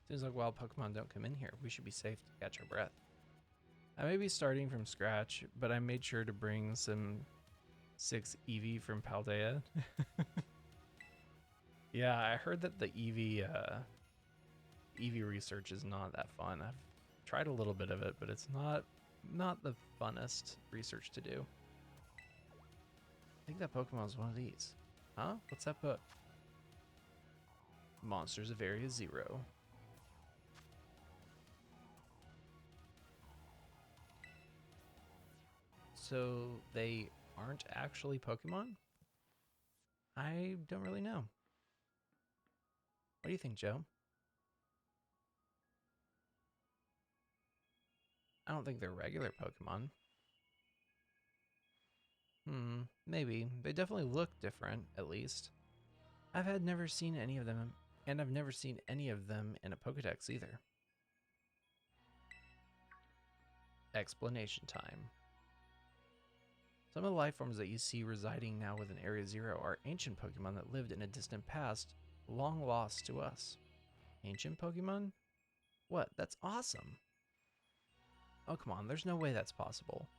Seems like wild Pokemon don't come in here. We should be safe to catch our breath. I may be starting from scratch, but I made sure to bring some 6 Eevee from Paldea. Yeah, I heard that the Eevee research is not that fun. I've tried a little bit of it, but it's not the funnest research to do. I think that Pokemon is one of these. Huh? What's that book? Monsters of Area 0. So they aren't actually Pokemon? I don't really know. What do you think, Joe? I don't think they're regular Pokemon. Maybe. They definitely look different, at least. I've never seen any of them, and I've never seen any of them in a Pokedex either. Explanation time. Some of the life forms that you see residing now within Area 0 are ancient Pokemon that lived in a distant past, long lost to us. Ancient Pokemon? What? That's awesome. Oh, come on, there's no way that's possible.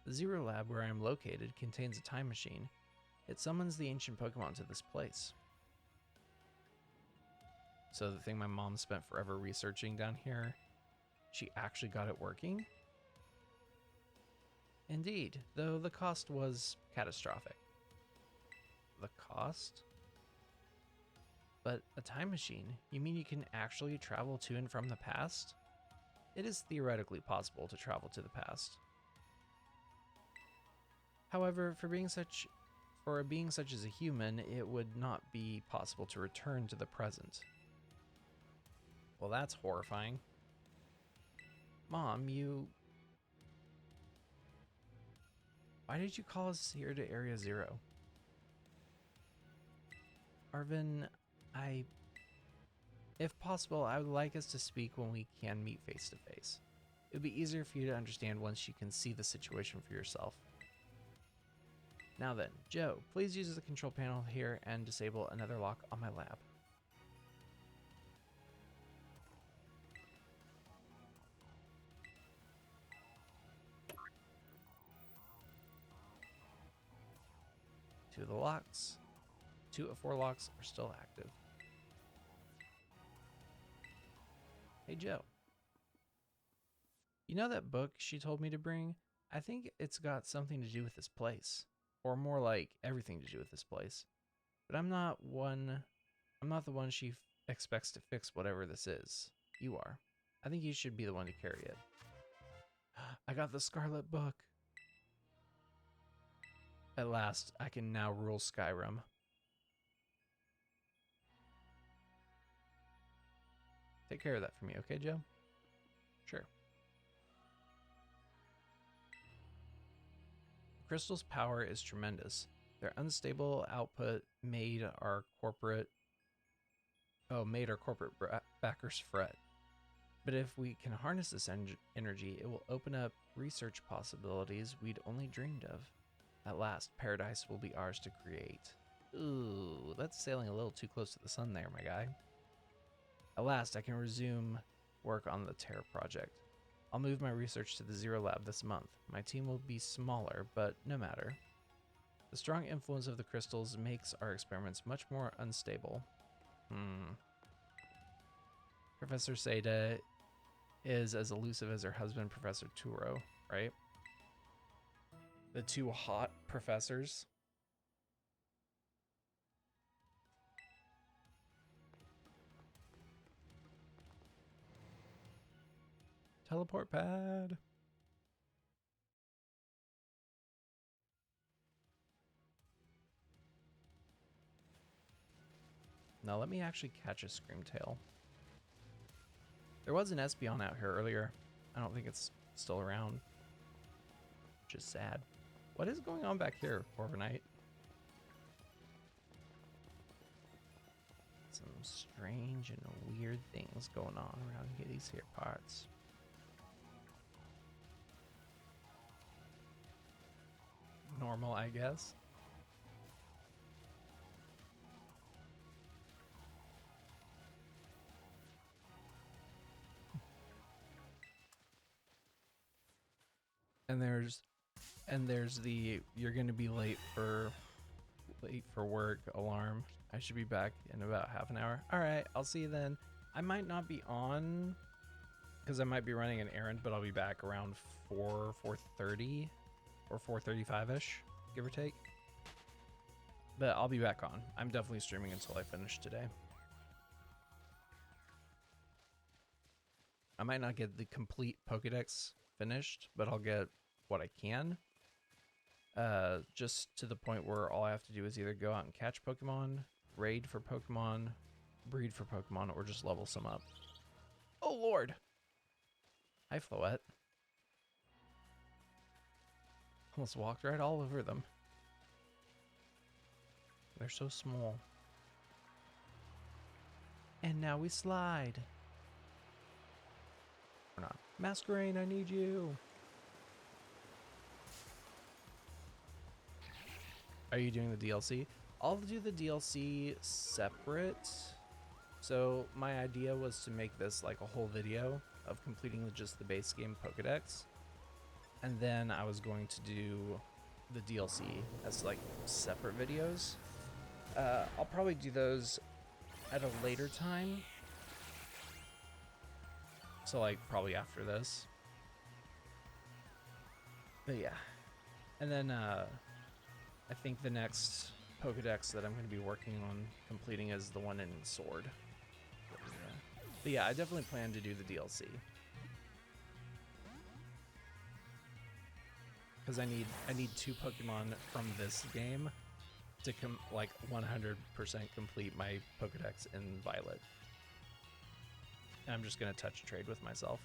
The Zero Lab where I am located contains a time machine. It summons the ancient Pokemon to this place. So the thing my mom spent forever researching down here, she actually got it working? Indeed, though the cost was catastrophic. The cost? But a time machine? You mean you can actually travel to and from the past? It is theoretically possible to travel to the past. However, for a being such as a human, it would not be possible to return to the present. Well, that's horrifying. Mom, why did you call us here to Area 0? Arvin, if possible, I would like us to speak when we can meet face to face. It would be easier for you to understand once you can see the situation for yourself. Now then, Joe, please use the control panel here and disable another lock on my lab. Two of the locks, 2 of 4 locks are still active. Hey, Joe. You know that book she told me to bring? I think it's got something to do with this place. Or more like everything to do with this place. But I'm not the one she expects to fix whatever this is. You are. I think you should be the one to carry it. I got the Scarlet Book. At last, I can now rule Skyrim. Take care of that for me, okay, Joe? Sure. Crystal's power is tremendous. Their unstable output made our corporate backers fret. But if we can harness this energy, it will open up research possibilities we'd only dreamed of. At last, paradise will be ours to create. Ooh, that's sailing a little too close to the sun there, my guy. At last, I can resume work on the Terra project. I'll move my research to the Zero Lab this month. My team will be smaller, but no matter. The strong influence of the crystals makes our experiments much more unstable. Professor Seda is as elusive as her husband, Professor Turo, right? The two hot professors. Teleport pad. Now let me actually catch a Screamtail. There was an Espeon out here earlier. I don't think it's still around. Which is sad. What is going on back here, Corviknight? Some strange and weird things going on around here, these here parts. Normal, I guess. And there's the you're gonna be late for work alarm. I should be back in about half an hour. All right, I'll see you then. I might not be on because I might be running an errand, but I'll be back around 4:30 or 4:35ish, give or take. But I'll be back on. I'm definitely streaming until I finish today. I might not get the complete Pokédex finished, but I'll get what I can. Just to the point where all I have to do is either go out and catch Pokemon, raid for Pokemon, breed for Pokemon, or just level some up. Oh lord! Hi Floette. Almost walked right all over them. They're so small. And now we slide. Or not. Masquerain, I need you. Are you doing the DLC? I'll do the DLC separate. So my idea was to make this like a whole video of completing just the base game Pokédex. And then I was going to do the DLC as like separate videos. I'll probably do those at a later time. So like probably after this. But yeah. And then I think the next Pokédex that I'm going to be working on completing is the one in Sword. But yeah, I definitely plan to do the DLC. Because I need 2 Pokemon from this game to like 100% complete my Pokédex in Violet. And I'm just going to touch trade with myself.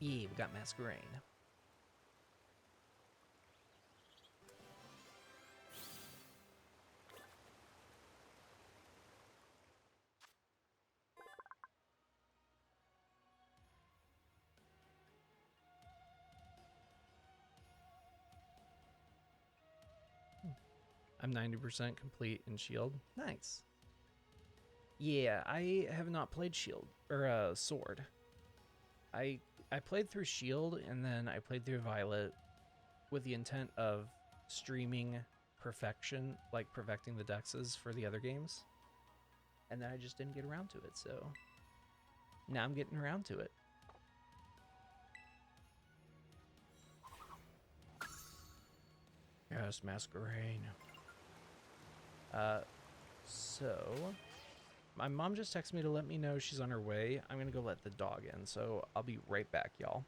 Yeah, we got Masquerain. I'm 90% complete in Shield. Nice. Yeah, I have not played Shield or Sword. I played through Shield and then I played through Violet with the intent of streaming perfection, like perfecting the dexes for the other games. And then I just didn't get around to it, so now I'm getting around to it. Yes, Masquerain. So my mom just texted me to let me know she's on her way. I'm gonna go let the dog in, so I'll be right back, y'all.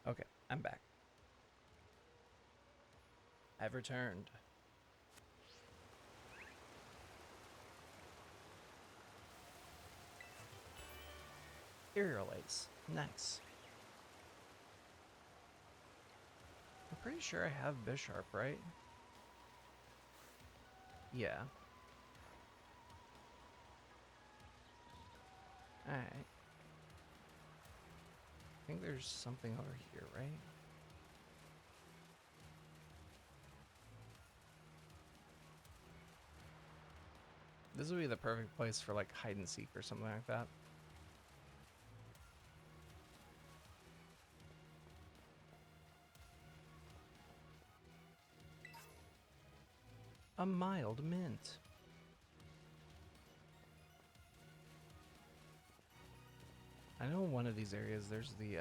Okay, I'm back. I've returned. Aerial Ace. Nice. I'm pretty sure I have Bisharp, right? Yeah. Alright. I think there's something over here, right? This would be the perfect place for like hide and seek or something like that. A mild mint. I know in one of these areas there's the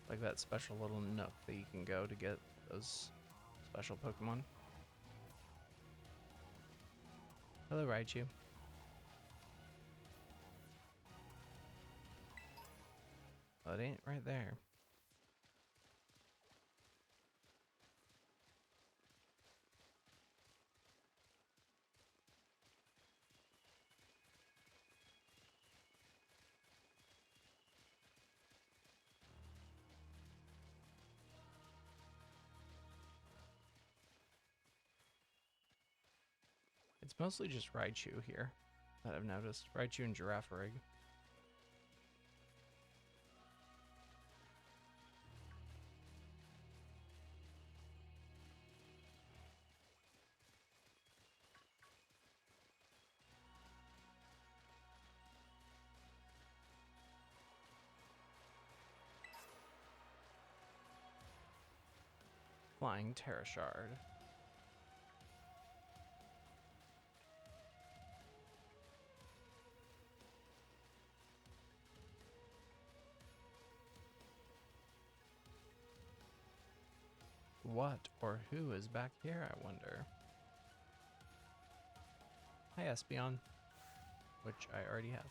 like that special little nook that you can go to get those special Pokemon. Hello, Raichu. Oh, it ain't right there. It's mostly just Raichu here that I've noticed. Raichu and Girafarig. Flying Terra Shard. What or who is back here, I wonder? Hi, Espeon. Which I already have.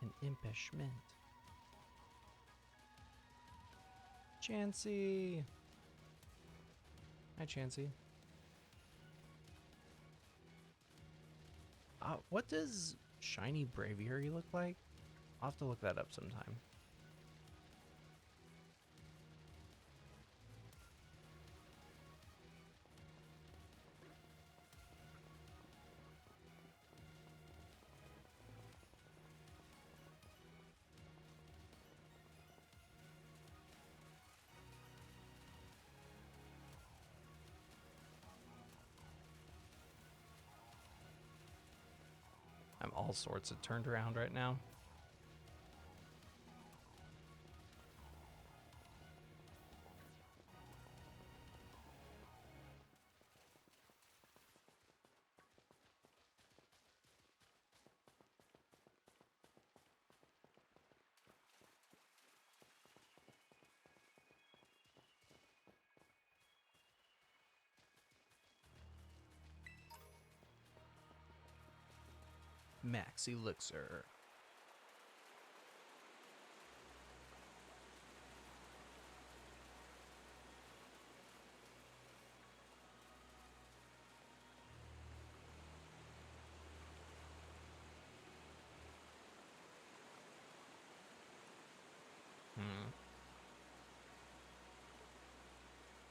An impish mint. Chansey! Hi, Chansey. What does shiny Braviary look like? I'll have to look that up sometime. I'm all sorts of turned around right now. Max Elixir.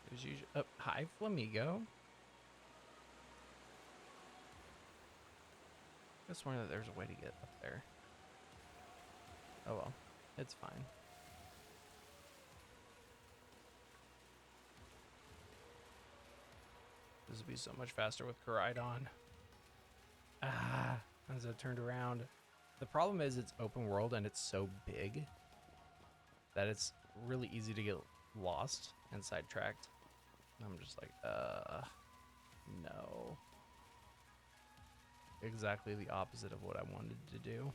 There's usually hi, Flamigo. I swear that there's a way to get up there. Oh well, it's fine. This would be so much faster with Koraidon. As I turned around. The problem is it's open world and it's so big that it's really easy to get lost and sidetracked. I'm just like, no. Exactly the opposite of what I wanted to do.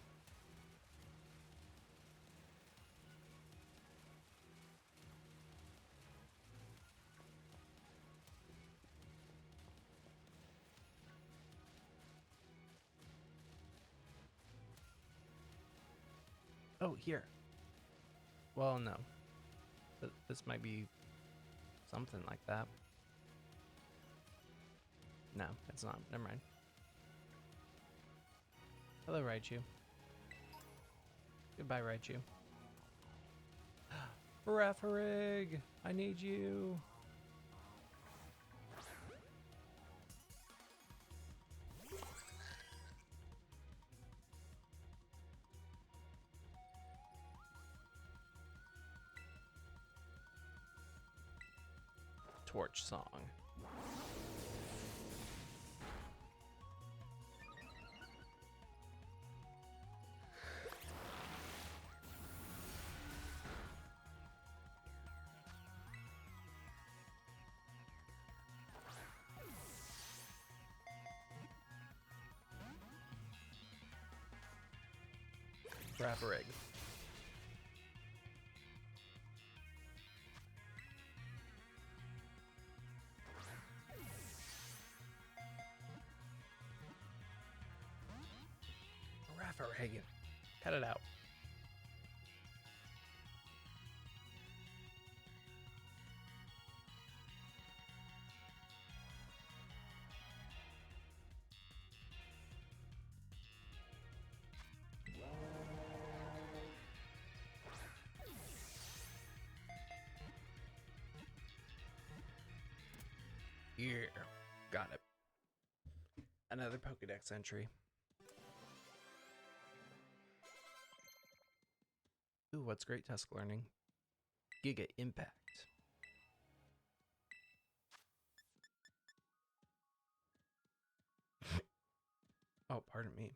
Oh, here. Well, no. This might be something like that. No, it's not. Never mind. Hello, Raichu. Goodbye, Raichu. Referig! I need you. Torch song. Referig. Referig. Cut it out. Yeah. Got it. Another Pokedex entry. Ooh, what's great task learning? Giga Impact. Oh, pardon me.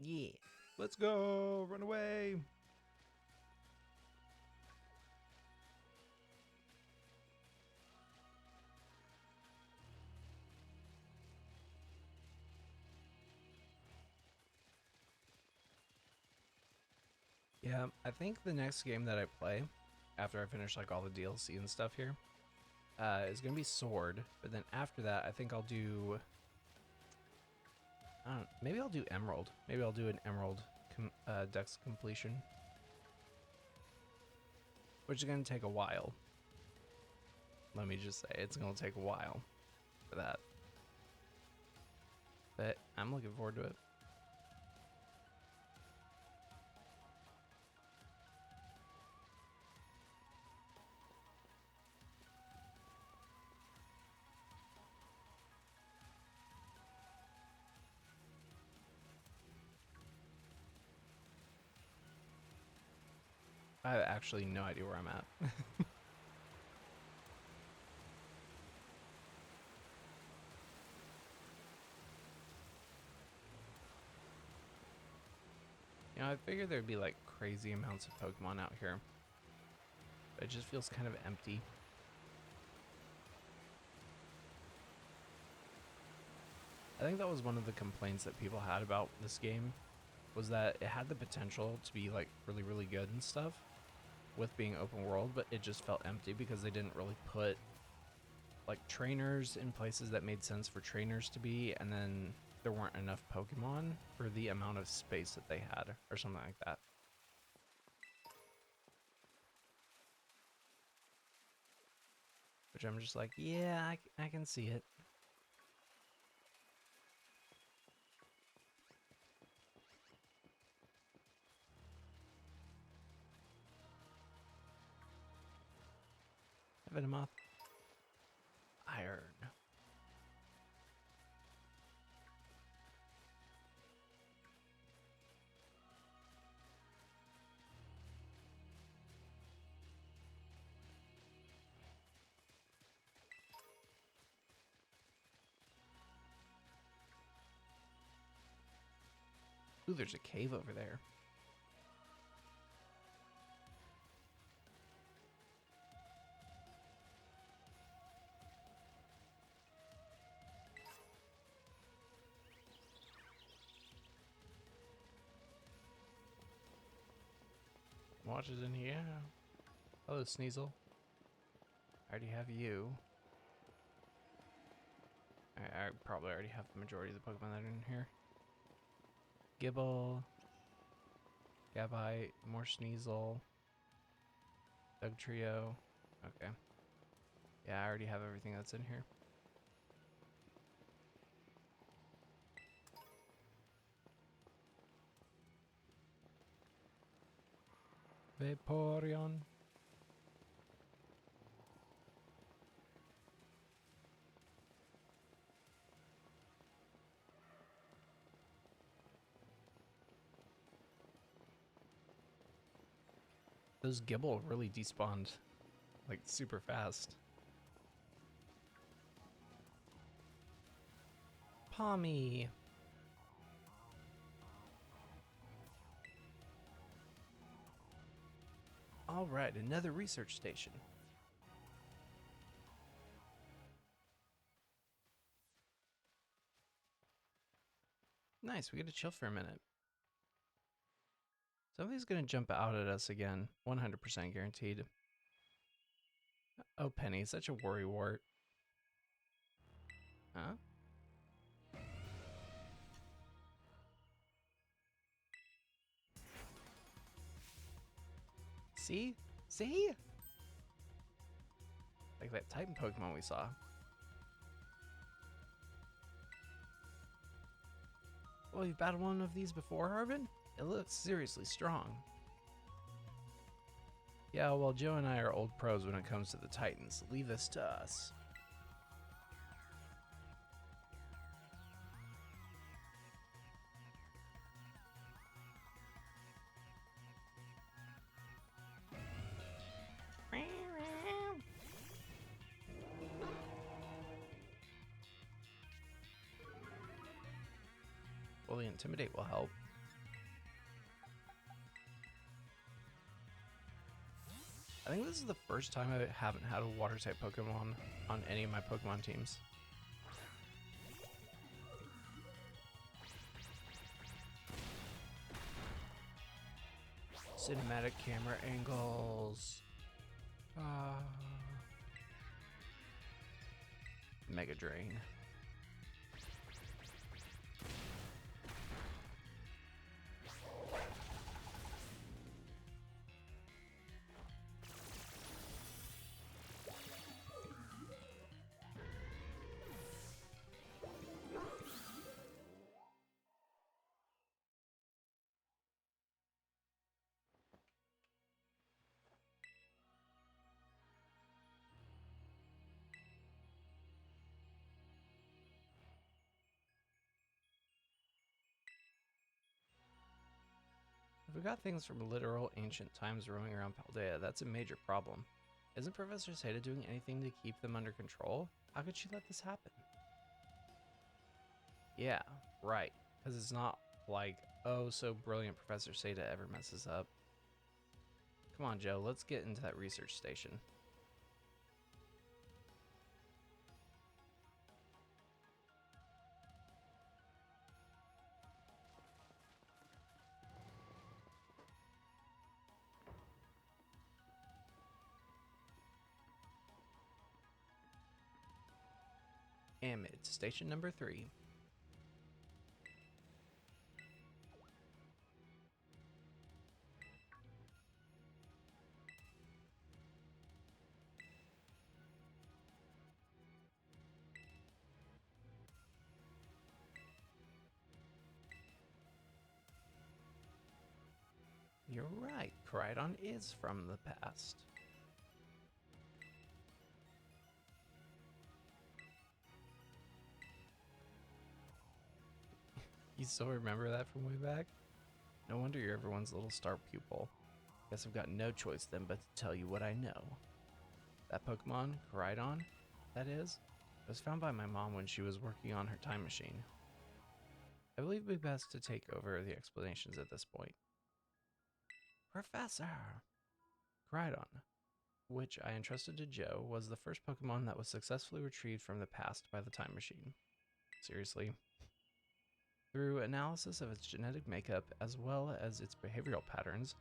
Yeah. Let's go. Run away. Yeah, I think the next game that I play, after I finish like all the DLC and stuff here, is gonna be Sword. But then after that, I think I'll do. I don't. Maybe I'll do Emerald. Maybe I'll do an Emerald Dex completion, which is gonna take a while. Let me just say, it's gonna take a while for that. But I'm looking forward to it. I have actually no idea where I'm at. You know, I figured there'd be like crazy amounts of Pokemon out here. But it just feels kind of empty. I think that was one of the complaints that people had about this game, was that it had the potential to be like really, really good and stuff with being open world, but it just felt empty because they didn't really put like trainers in places that made sense for trainers to be, and then there weren't enough Pokemon for the amount of space that they had, or something like that. Which I'm just like, yeah, I can see it. Venomoth. Iron. Ooh, there's a cave over there. Watch it in here. Hello, Sneasel. I already have you. I probably already have the majority of the Pokemon that are in here. Gibble. Gabite. More Sneasel. Doug Trio. Okay. Yeah, I already have everything that's in here. Vaporeon. Those Gibble really despawned like super fast. Palmy. All right, another research station. Nice, we get to chill for a minute. Something's gonna jump out at us again, 100% guaranteed. Oh, Penny, such a worrywart. Huh? See? See? Like that Titan Pokemon we saw. Well, you've battled one of these before, Harvin? It looks seriously strong. Yeah, well, Joe and I are old pros when it comes to the Titans. Leave this to us. Well, the Intimidate will help. I think this is the first time I haven't had a Water-type Pokemon on any of my Pokemon teams. Cinematic camera angles. Mega Drain. If we got things from literal ancient times roaming around Paldea, that's a major problem. Isn't Professor Seda doing anything to keep them under control? How could she let this happen? Yeah, right. Because it's not like, oh, so brilliant Professor Seda ever messes up. Come on, Joe, let's get into that research station. Amid, station number 3. You're right, Koraidon is from the past. You still remember that from way back? No wonder you're everyone's little star pupil. Guess I've got no choice then but to tell you what I know. That Pokemon, Koraidon, that is, was found by my mom when she was working on her time machine. I believe it would be best to take over the explanations at this point. Professor! Koraidon, which I entrusted to Joe, was the first Pokemon that was successfully retrieved from the past by the time machine. Seriously. Through analysis of its genetic makeup as well as its behavioral patterns,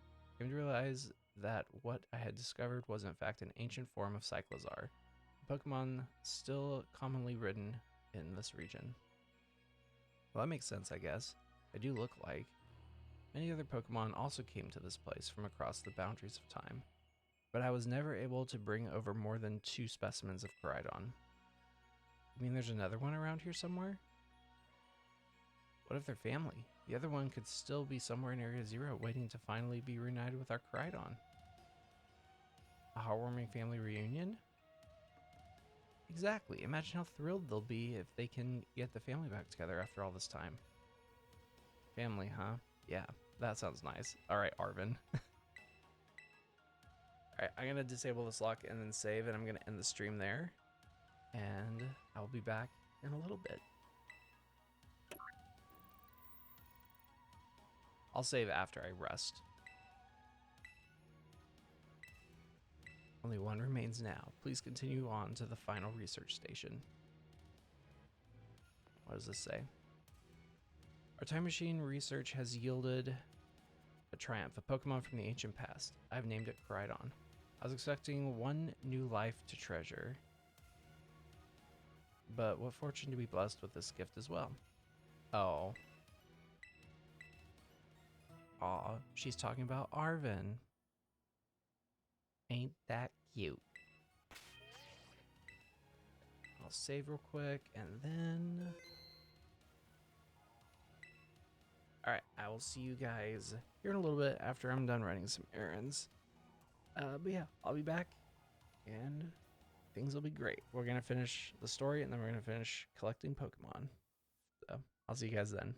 came to realize that what I had discovered was in fact an ancient form of Cyclozar, a Pokemon still commonly ridden in this region. Well, that makes sense, I guess. They do look like. Many other Pokemon also came to this place from across the boundaries of time, but I was never able to bring over more than 2 specimens of Koraidon. You mean there's another one around here somewhere? What if they're family? The other one could still be somewhere in Area 0 waiting to finally be reunited with our Koraidon. A heartwarming family reunion? Exactly. Imagine how thrilled they'll be if they can get the family back together after all this time. Family, huh? Yeah, that sounds nice. Alright, Arvin. Alright, I'm going to disable this lock and then save, and I'm going to end the stream there. And I'll be back in a little bit. I'll save after I rest. Only one remains now. Please continue on to the final research station. What does this say? Our time machine research has yielded a triumph, a Pokemon from the ancient past. I've named it Koraidon. I was expecting one new life to treasure, but what fortune to be blessed with this gift as well. Oh. Aw, she's talking about Arvin. Ain't that cute? I'll save real quick, and then... Alright, I will see you guys here in a little bit after I'm done running some errands. But yeah, I'll be back, and things will be great. We're going to finish the story, and then we're going to finish collecting Pokemon. So, I'll see you guys then.